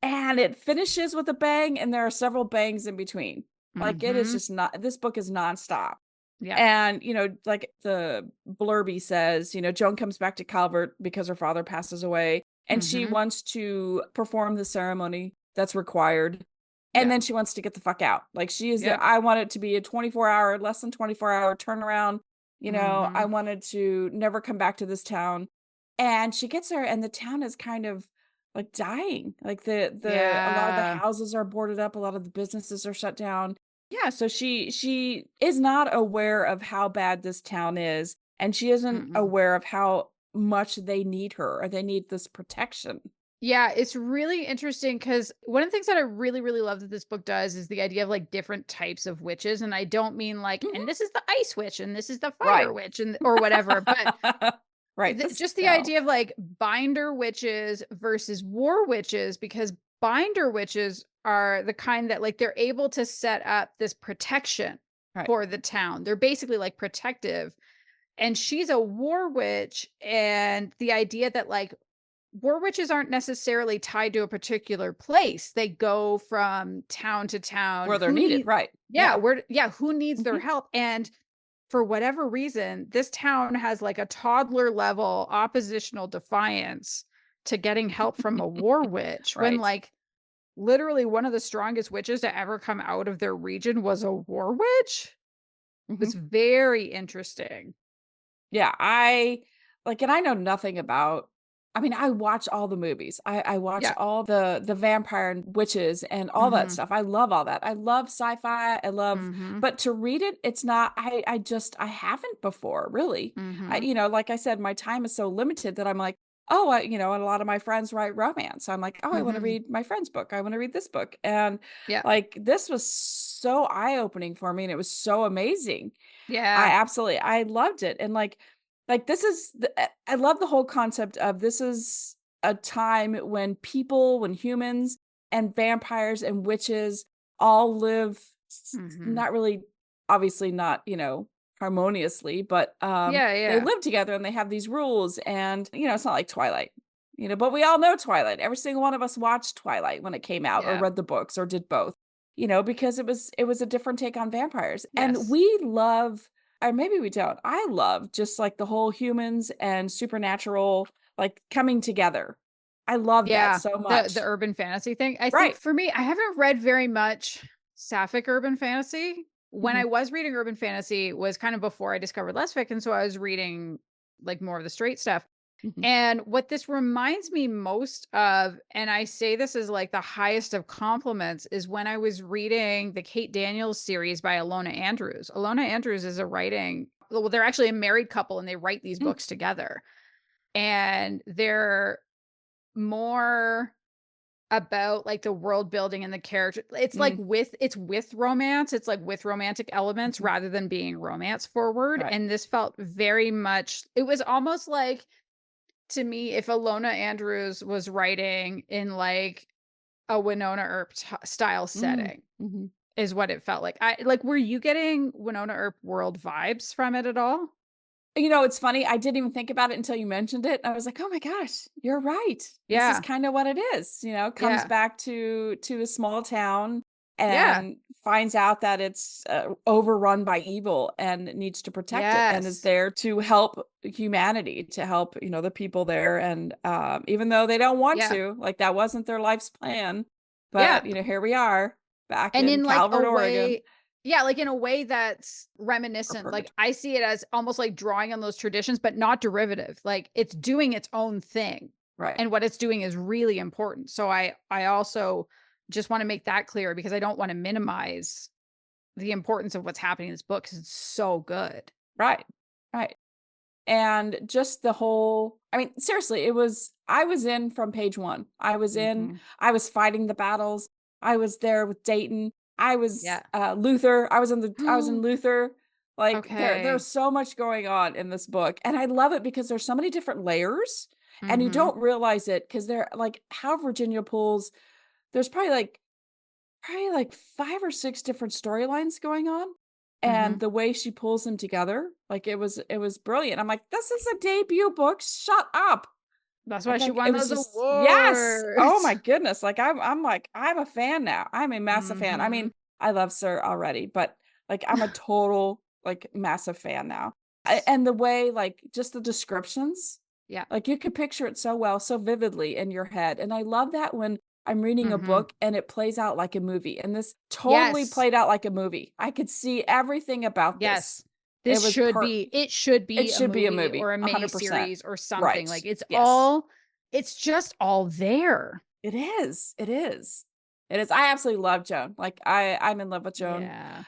And it finishes with a bang, and there are several bangs in between. Like, it is Mhm. just not, this book is nonstop. Yeah. And, like the blurby says, Joan comes back to Calvert because her father passes away, and she Mhm. wants to perform the ceremony that's required. And then she wants to get the fuck out. Like she is I want it to be a 24-hour, less than 24-hour turnaround. You know, I wanted to never come back to this town. And she gets there and the town is kind of like dying. Like the a lot of the Yeah. houses are boarded up, a lot of the businesses are shut down. Yeah, so she is not aware of how bad this town is, and she isn't Mm-mm. aware of how much they need her or they need this protection. Yeah, it's really interesting because one of the things that I really, really love that this book does is the idea of like different types of witches. And I don't mean like, and Mhm. this is the ice witch and this is the Right. fire witch and or whatever, but Right, this just the no. idea of like binder witches versus war witches, because binder witches are the kind that like they're able to set up this protection Right. for the town. They're basically like protective. And she's a war witch. And the idea that like war witches aren't necessarily tied to a particular place. They go from town to town. Where they're needed, right. Yeah. Who needs their Mhm. help? And for whatever reason, this town has like a toddler level oppositional defiance to getting help from a war witch when Right. like literally one of the strongest witches to ever come out of their region was a war witch. It's Mhm. very interesting. Yeah, I like, and I know nothing about I mean, I watch all the movies. I watch Yeah. all the vampire and witches and all that Mhm. stuff. I love all that. I love sci-fi. I love Mhm. but to read it, it's not I just I haven't before, really. Mhm. Like I said, my time is so limited that I'm like, oh, and a lot of my friends write romance. So I'm like, oh, I want to Mhm. read my friend's book. I want to read this book. And Yeah. like this was so eye-opening for me and it was so amazing. Yeah. I loved it, and, this is I love the whole concept of this is a time when humans and vampires and witches all live Mhm. not really obviously not, harmoniously, but, Yeah, they yeah. live together and they have these rules and, it's not like Twilight, but we all know Twilight. Every single one of us watched Twilight when it came out or Yeah. read the books or did both, because it was a different take on vampires, and Yes. we love or maybe we don't. I love just, like, the whole humans and supernatural, like, coming together. I love that Yeah. so The much. urban fantasy thing. I think Right. for me, I haven't read very much sapphic urban fantasy. When I Mhm, was reading urban fantasy was kind of before I discovered lesfic, and so I was reading, like, more of the straight stuff. mhm, And what this reminds me most of, and I say this is like the highest of compliments, is when I was reading the Kate Daniels series by Alona Andrews. Alona Andrews is a writing well, they're actually a married couple and they write these mm, books together. And they're more about, like, the world building and the character it's like mm, with romance, it's like with romantic elements mhm, rather than being romance forward, right. and this felt very much it was almost like, to me, if Alona Andrews was writing in, like, a Winona Earp t style Mm, setting, mhm. is what it felt like. I like, were you getting Winona Earp world vibes from it at all? It's funny, I didn't even think about it until you mentioned it, I was like, "Oh my gosh, you're right. This is Yeah. kinda what it is," comes Yeah. back to a small town Yeah. and finds out that it's, overrun by evil and needs to protect it and is Yes. there to help humanity, to help, the people there, and, even though they don't want Yeah. to, like, that wasn't their life's plan, Yeah. but, here we are back And in in, like, a Calvert, Oregon. way yeah, like, in a way that's Or reminiscent, like, perfect. I see it as almost, like, drawing on those traditions, but not derivative, like, it's doing its own thing, Right. and what it's doing is really important, so I also just wanna make that clear because I don't wanna minimize the importance of what's happening in this book because it's so good. Right. Right. And just the whole I mean, seriously, I was in from page 1. Mhm. I was fighting the battles. I was there with Dayton. I was, Yeah. Luther. I was in Luther. Like, there's Okay. so much going on in this book, and I love it because there's so many different layers, and you Mhm. don't realize it because 'cause they're like, how Virginia pulls there's probably like 5 or 6 different storylines going on, and Mhm. the way she pulls them together, like, it was brilliant. I'm like, "This is a debut book, shut up." That's why she Like, it won was those just yes! Oh my awards. goodness, like, I'm like, I'm a fan now. I'm a massive fan. I Mhm. mean, I love Sir already, but, like, I'm a total, like, massive fan now. And the way, like, just the descriptions, Yeah. like, you could picture it so well, so vividly in your head, and I love that when I'm reading a book and it plays out like a movie. And this totally Yes. played out like a movie. I could see everything about this. Yes. This It should was be it should it be a should be a movie movie, or a mini 100%. series or something. Right. Like Yes. it's just all there. It is. It is. It is. I absolutely love Joan. Like I'm in love with Joan. Yeah.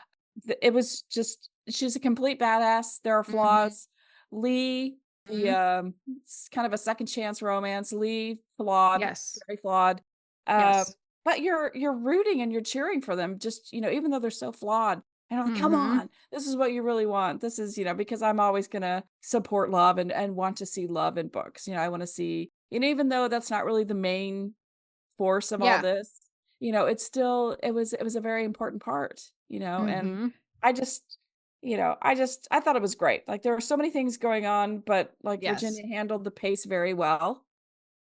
It was just she's a complete badass. There are Mhm. flaws. Lee, the Mhm. it's kind of a second chance romance. Lee, flawed, Yes. very flawed. Um, Yes. but you're rooting and you're cheering for them, just even though they're so flawed. And I'm like, come Mhm. on, this is what you really want. This is, because I'm always gonna support love and want to see love in books. I want to see, even though that's not really the main force of all Yeah. this, it's still it was a very important part, and Mhm. I just, I thought it was great. Like there were so many things going on, but like Yes. Virginia handled the pace very well,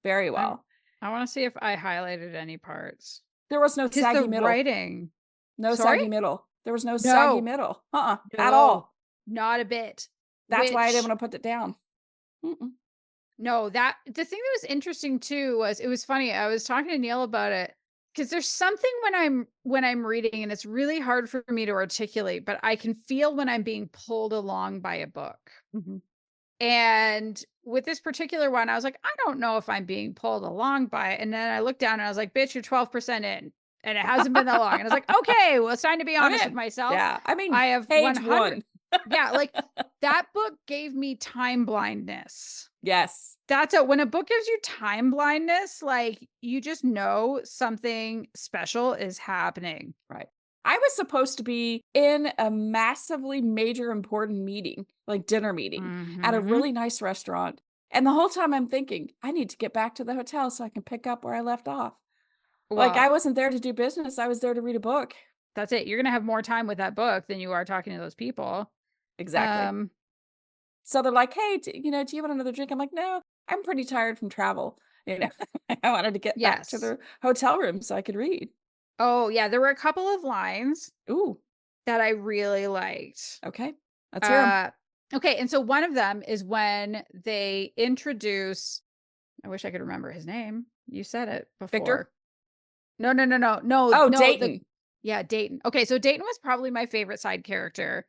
very I'm well. I wanna see if I highlighted any parts. There was no Because the saggy middle. writing No Sorry? saggy middle. There was no saggy No. middle. At No. all. Not a bit. That's why I didn't Which want to put it down. Mm-mm. No, that the thing that was interesting too was it was funny. I was talking to Neil about it because there's something when I'm reading and it's really hard for me to articulate, but I can feel when I'm being pulled along by a book. Mhm. And with this particular one, I was like, I don't know if I'm being pulled along by it. And then I looked down and I was like, bitch, you're 12% in. And it hasn't been that long. And I was like, okay, well, it's time to be I'm honest with in. myself. Yeah. I I mean, have page 100. 1. Yeah, like that book gave me time blindness. Yes. That's when a book gives you time blindness, like, you just know something special is happening. Right. I was supposed to be in a massively major important meeting, like dinner meeting, at a Mhm. really nice restaurant. And the whole time I'm thinking, I need to get back to the hotel so I can pick up where I left off. Like I Well, wasn't there to do business. I was there to read a book. that's it. You're gonna have more time with that book than you are talking to those people. Exactly. Um, So they're like, "Hey, do you want another drink?" I'm like, "No, I'm pretty tired from travel." You know, I wanted to get back to yes. the hotel room so I could read. Oh, yeah, there were a couple of lines Ooh, that I really liked. okay. Let's hear them. Uh, okay, and so one of them is when they introduce I wish I could remember his name. You said it Victor? before. No, no, no, no, no, Oh, no, the Dayton. yeah, Dayton. Okay, so Dayton was probably my favorite side character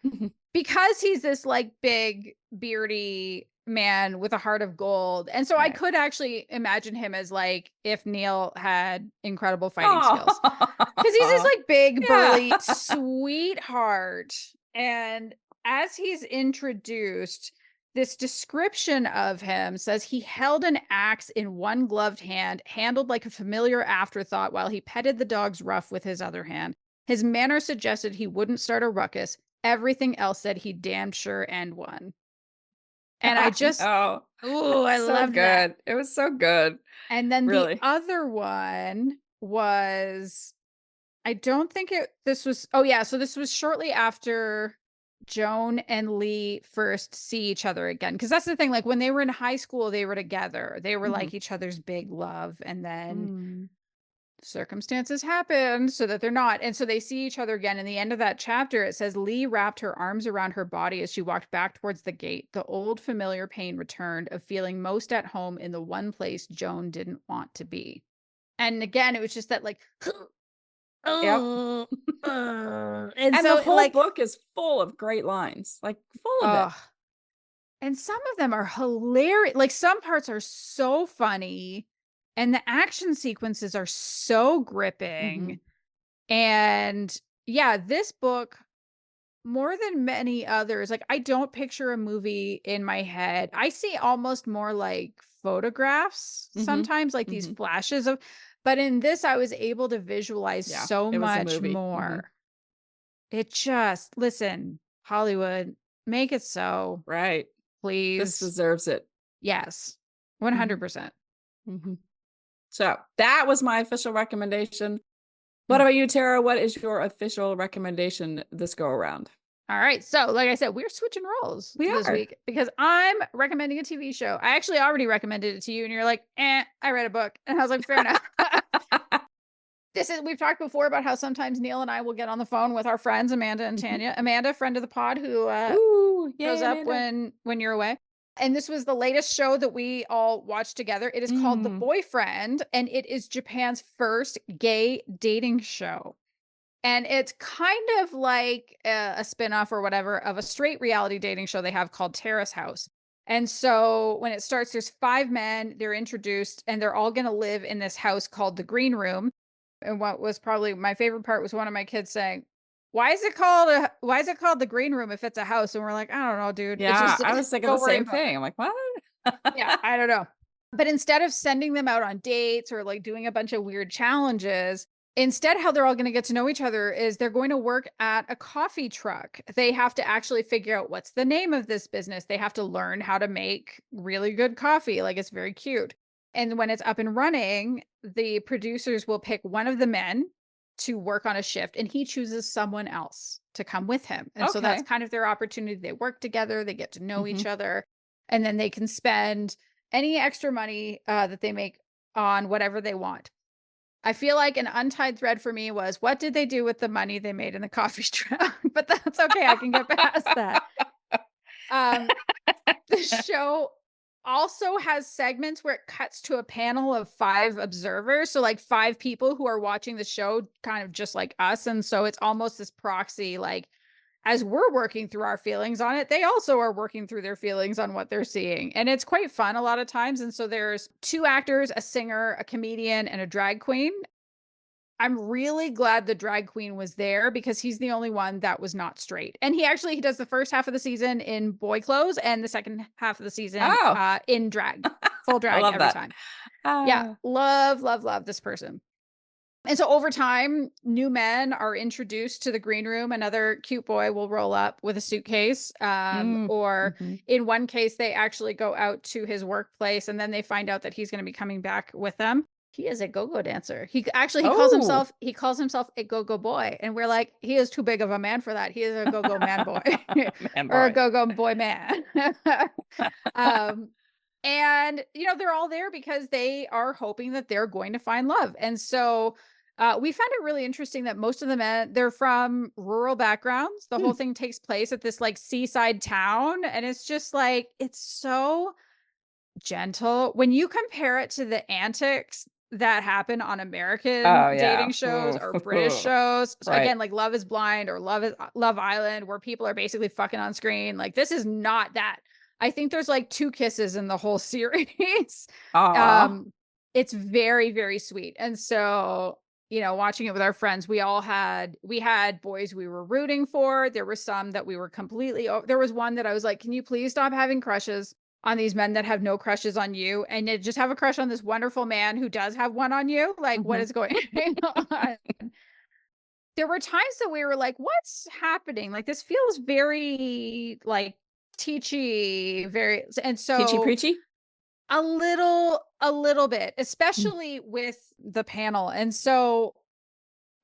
because he's this like big beardy man with a heart of gold. And so I Right. could actually imagine him as like if Neil had incredible fighting skills. Cuz he's this Oh, like big yeah. burly sweetheart. And as he's introduced, this description of him says he held an axe in one gloved hand, handled like a familiar afterthought while he petted the dog's ruff with his other hand. His manner suggested he wouldn't start a ruckus. Everything else said he damned sure and won. And I I just, know. ooh, I So loved that. good. It was so good. And then the Really. other one was, I don't think this was, oh yeah, so this was shortly after Joan and Lee first see each other again. Because that's the thing, like when they were in high school, they were together. They were Mhm. like each other's big love. And then Mm. circumstances happen so that they're not. And so they see each other again. In the end of that chapter, it says Lee wrapped her arms around her body as she walked back towards the gate. The old familiar pain returned of feeling most at home in the one place Joan didn't want to be. And again, it was just that like, Yep. oh, and And the so whole like, book is full of great lines, like full of it. oh, and some of them are hilarious. Like some parts are so funny, and the action sequences are so gripping. Mhm. And yeah, this book more than many others, like, I don't picture a movie in my head. I see almost more like photographs Mhm. sometimes, like these Mhm. flashes of but in this, I was able to visualize Yeah, so it was a much movie. Mhm. more. It just listen, Hollywood, make it so, Right. This please. deserves it. Yes, Mhm. 100%. Mhm. So, that was my official recommendation. What Mm. about you, Tara? What is your official recommendation this go around? All right. So, like I said, we're switching roles We this are. week because I'm recommending a TV show. I actually already recommended it to you, and you're like, I read a book. And I was like, fair enough. We've talked before about how sometimes Neil and I will get on the phone with our friends, Amanda and Mhm. Tanya. Amanda, friend of the pod, who Ooh, shows yay, up Amanda. when you're away. And this was the latest show that we all watched together. It is called The Mm. Boyfriend, and it is Japan's first gay dating show. And it's kind of like a spin-off or whatever of a straight reality dating show they have called Terrace House. And so when it starts, there's 5 men, they're introduced, and they're all gonna live in this house called the Green Room. And what was probably my favorite part was one of my kids saying, why is it called the Green Room if it's a house?" And we're like, "I don't know, dude. It Yeah, just I was thinking the don't worry same about it." thing. I'm like, "What?" Yeah, I don't know. But instead of sending them out on dates or like doing a bunch of weird challenges, instead, how they're all going to get to know each other is they're going to work at a coffee truck. They have to actually figure out what's the name of this business. They have to learn how to make really good coffee. Like it's very cute. And when it's up and running, the producers will pick one of the men to work on a shift and he chooses someone else to come with him. And so that's Okay. kind of their opportunity. They work together, they get to know Mhm. each other, and then they can spend any extra money that they make on whatever they want. I feel like an untied thread for me was what did they do with the money they made in the coffee truck? But that's okay. I can get past that. Um, the show also has segments where it cuts to a panel of 5 observers. So, like 5 people who are watching the show, kind of just like us. And so it's almost this proxy, like, as we're working through our feelings on it, they also are working through their feelings on what they're seeing. And it's quite fun a lot of times. And so there's 2 actors, a singer, a comedian, and a drag queen. I'm really glad the drag queen was there because he's the only one that was not straight. And he does the first half of the season in boy clothes and the second half of the season Oh, in drag, full I drag love every that. time. Yeah, Ah. love, love, love this person. And so over time, new men are introduced to the green room. Another cute boy will roll up with a suitcase. Mm. Or Mhm. in one case, they actually go out to his workplace and then they find out that he's going to be coming back with them. He is a go-go dancer. Oh, He calls himself a go-go boy. And we're like, he is too big of a man for that. He is a go-go man boy man or a boy. go-go boy man. um, and they're all there because they are hoping that they're going to find love. And so we found it really interesting that most of the men, they're from rural backgrounds. The whole Hmm. thing takes place at this like seaside town. And it's just like, it's so gentle. When you compare it to the antics that happen on Oh, American yeah. dating shows Ooh. or British shows. So Right. again, like Love is Blind or Love Island, where people are basically fucking on screen. Like this is not that. I think there's like 2 kisses in the whole series. Aw. um, it's very, very sweet. And so, watching it with our friends, we had boys we were rooting for. There were some that we were there was one that I was like, can you please stop having crushes on these men that have no crushes on you and you just have a crush on this wonderful man who does have one on you? Like, what Mhm. is going on? There were times that we were like, what's happening? Like, this feels very like teachy, very, and Teachy so preachy? a little bit, Mm. especially with the panel. And so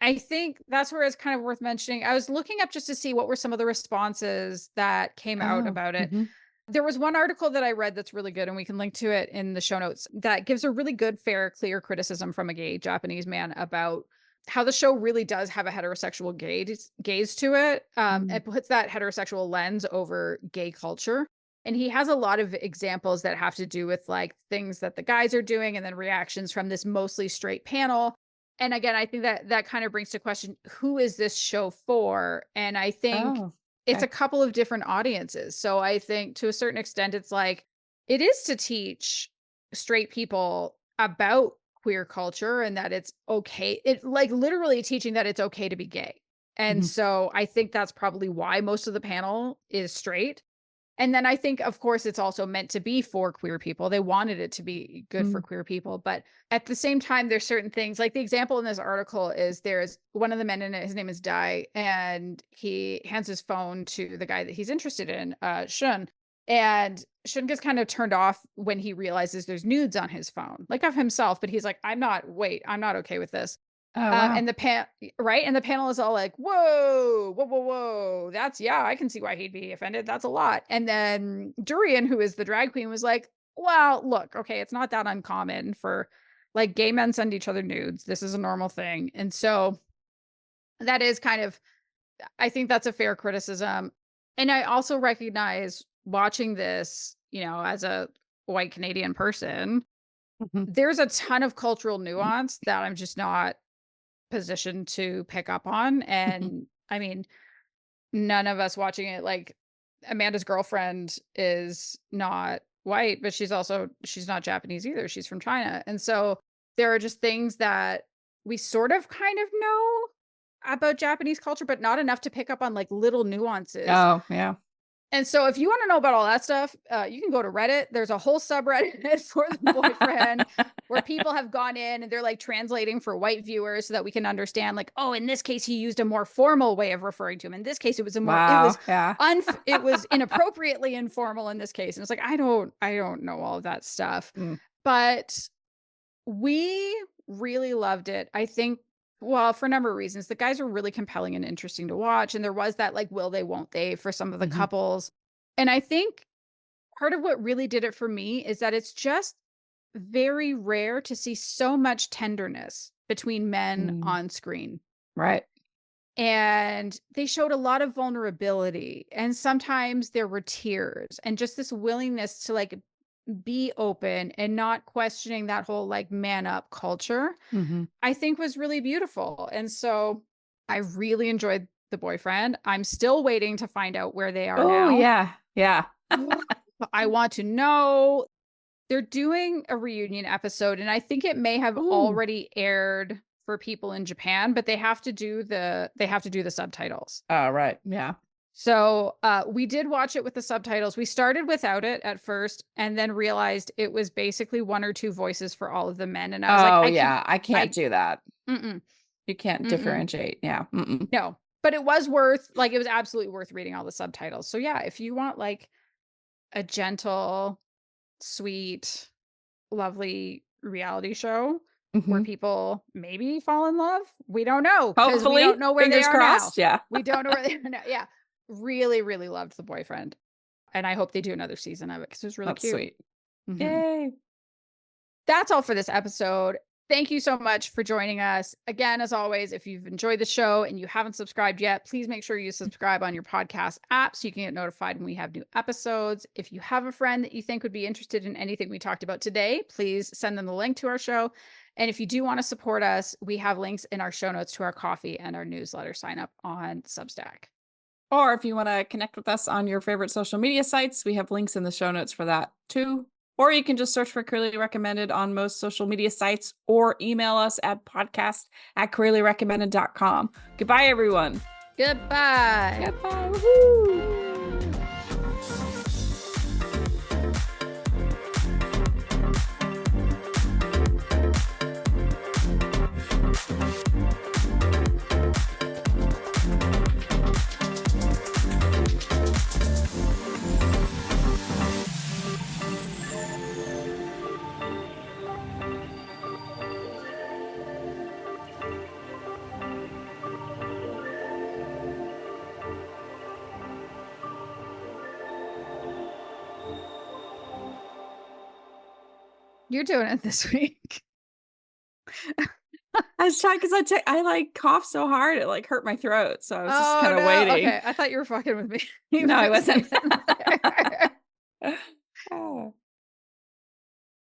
I think that's where it's kind of worth mentioning. I was looking up just to see what were some of the responses that came out Oh. about it. Mhm. There was one article that I read that's really good, and we can link to it in the show notes, that gives a really good, fair, clear criticism from a gay Japanese man about how the show really does have a heterosexual gaze to it. Mm. It puts that heterosexual lens over gay culture. And he has a lot of examples that have to do with like things that the guys are doing and then reactions from this mostly straight panel. And again, I think that that kind of brings to question, who is this show for? And I think Oh, it's a okay. couple of different audiences. So I think to a certain extent, it's like it is to teach straight people about queer culture and that it's okay. It like literally teaching that it's okay to be gay. And Mhm. so I think that's probably why most of the panel is straight. And then I think, of course, it's also meant to be for queer people. They wanted it to be good for Mm. queer people. But at the same time, there's certain things like the example in this article is there's one of the men in it, his name is Dai, and he hands his phone to the guy that he's interested in, Shun. And Shun gets kind of turned off when he realizes there's nudes on his phone, like of himself. But he's like, I'm not okay with this. Oh, wow. And right, and the panel is all like, "Whoa, whoa, whoa, whoa! That's yeah, I can see why he'd be offended. That's a lot." And then Durian, who is the drag queen, was like, "Well, look, okay, it's not that uncommon for like gay men send each other nudes. This is a normal thing." And so that is kind of, I think that's a fair criticism. And I also recognize watching this. as a white Canadian person, Mhm. there's a ton of cultural nuance that I'm just not positioned to pick up on. Mhm. And I mean, none of us watching it, like Amanda's girlfriend is not white, but she's not Japanese either. She's from China. And so there are just things that we sort of kind of know about Japanese culture, but not enough to pick up on like little nuances. Oh, yeah. And so if you want to know about all that stuff, you can go to Reddit. There's a whole subreddit for the boyfriend where people have gone in and they're like translating for white viewers so that we can understand, like, oh, in this case, he used a more formal way of referring to him. In this case, it was Wow, yeah. it was inappropriately informal in this case. And it's like, I don't know all of that stuff, Mm. but we really loved it. I think, well, for a number of reasons. The guys were really compelling and interesting to watch. And there was that like, will they, won't they for some of the Mhm. couples. And I think part of what really did it for me is that it's just very rare to see so much tenderness between men Mm. on screen. Right. And they showed a lot of vulnerability. And sometimes there were tears and just this willingness to like be open and not questioning that whole like man up culture, Mhm. I think was really beautiful. And so I really enjoyed The Boyfriend. I'm still waiting to find out where they are Oh, now. yeah. Yeah. I want to know. They're doing a reunion episode, and I think it may have Ooh. already aired for people in Japan, but they have to do the subtitles. Oh, right. Yeah. So, we did watch it with the subtitles. We started without it at first and then realized it was basically 1 or 2 voices for all of the men, and I was like, Oh, yeah. I can't I do that. mm-mm, You can't mm-mm, differentiate. Yeah. Mm-mm. no. But it was worth like, it was absolutely worth reading all the subtitles. So, yeah, if you want, like, a gentle, sweet, lovely reality show where Mhm. people maybe fall in love, we don't know because we Hopefully, don't know where they fingers are now. crossed. Yeah. We don't know where they are now. Yeah. Really, really loved The Boyfriend. And I hope they do another season of it because it was really That's cute. sweet. Mhm. Yay. That's all for this episode. Thank you so much for joining us. Again, as always, if you've enjoyed the show and you haven't subscribed yet, please make sure you subscribe on your podcast app so you can get notified when we have new episodes. If you have a friend that you think would be interested in anything we talked about today, please send them the link to our show. And if you do want to support us, we have links in our show notes to our coffee and our newsletter sign up on Substack. Or if you want to connect with us on your favorite social media sites, we have links in the show notes for that too. Or you can just search for Careerly Recommended on most social media sites or email us at podcast@careerlyrecommended.com. Goodbye, everyone. Goodbye. Goodbye. Woohoo. You're doing it this week. I was trying because I like coughed so hard it like hurt my throat. So I was just Oh, kind of no. waiting. Okay. I thought you were fucking with me No, I for a wasn't. second there.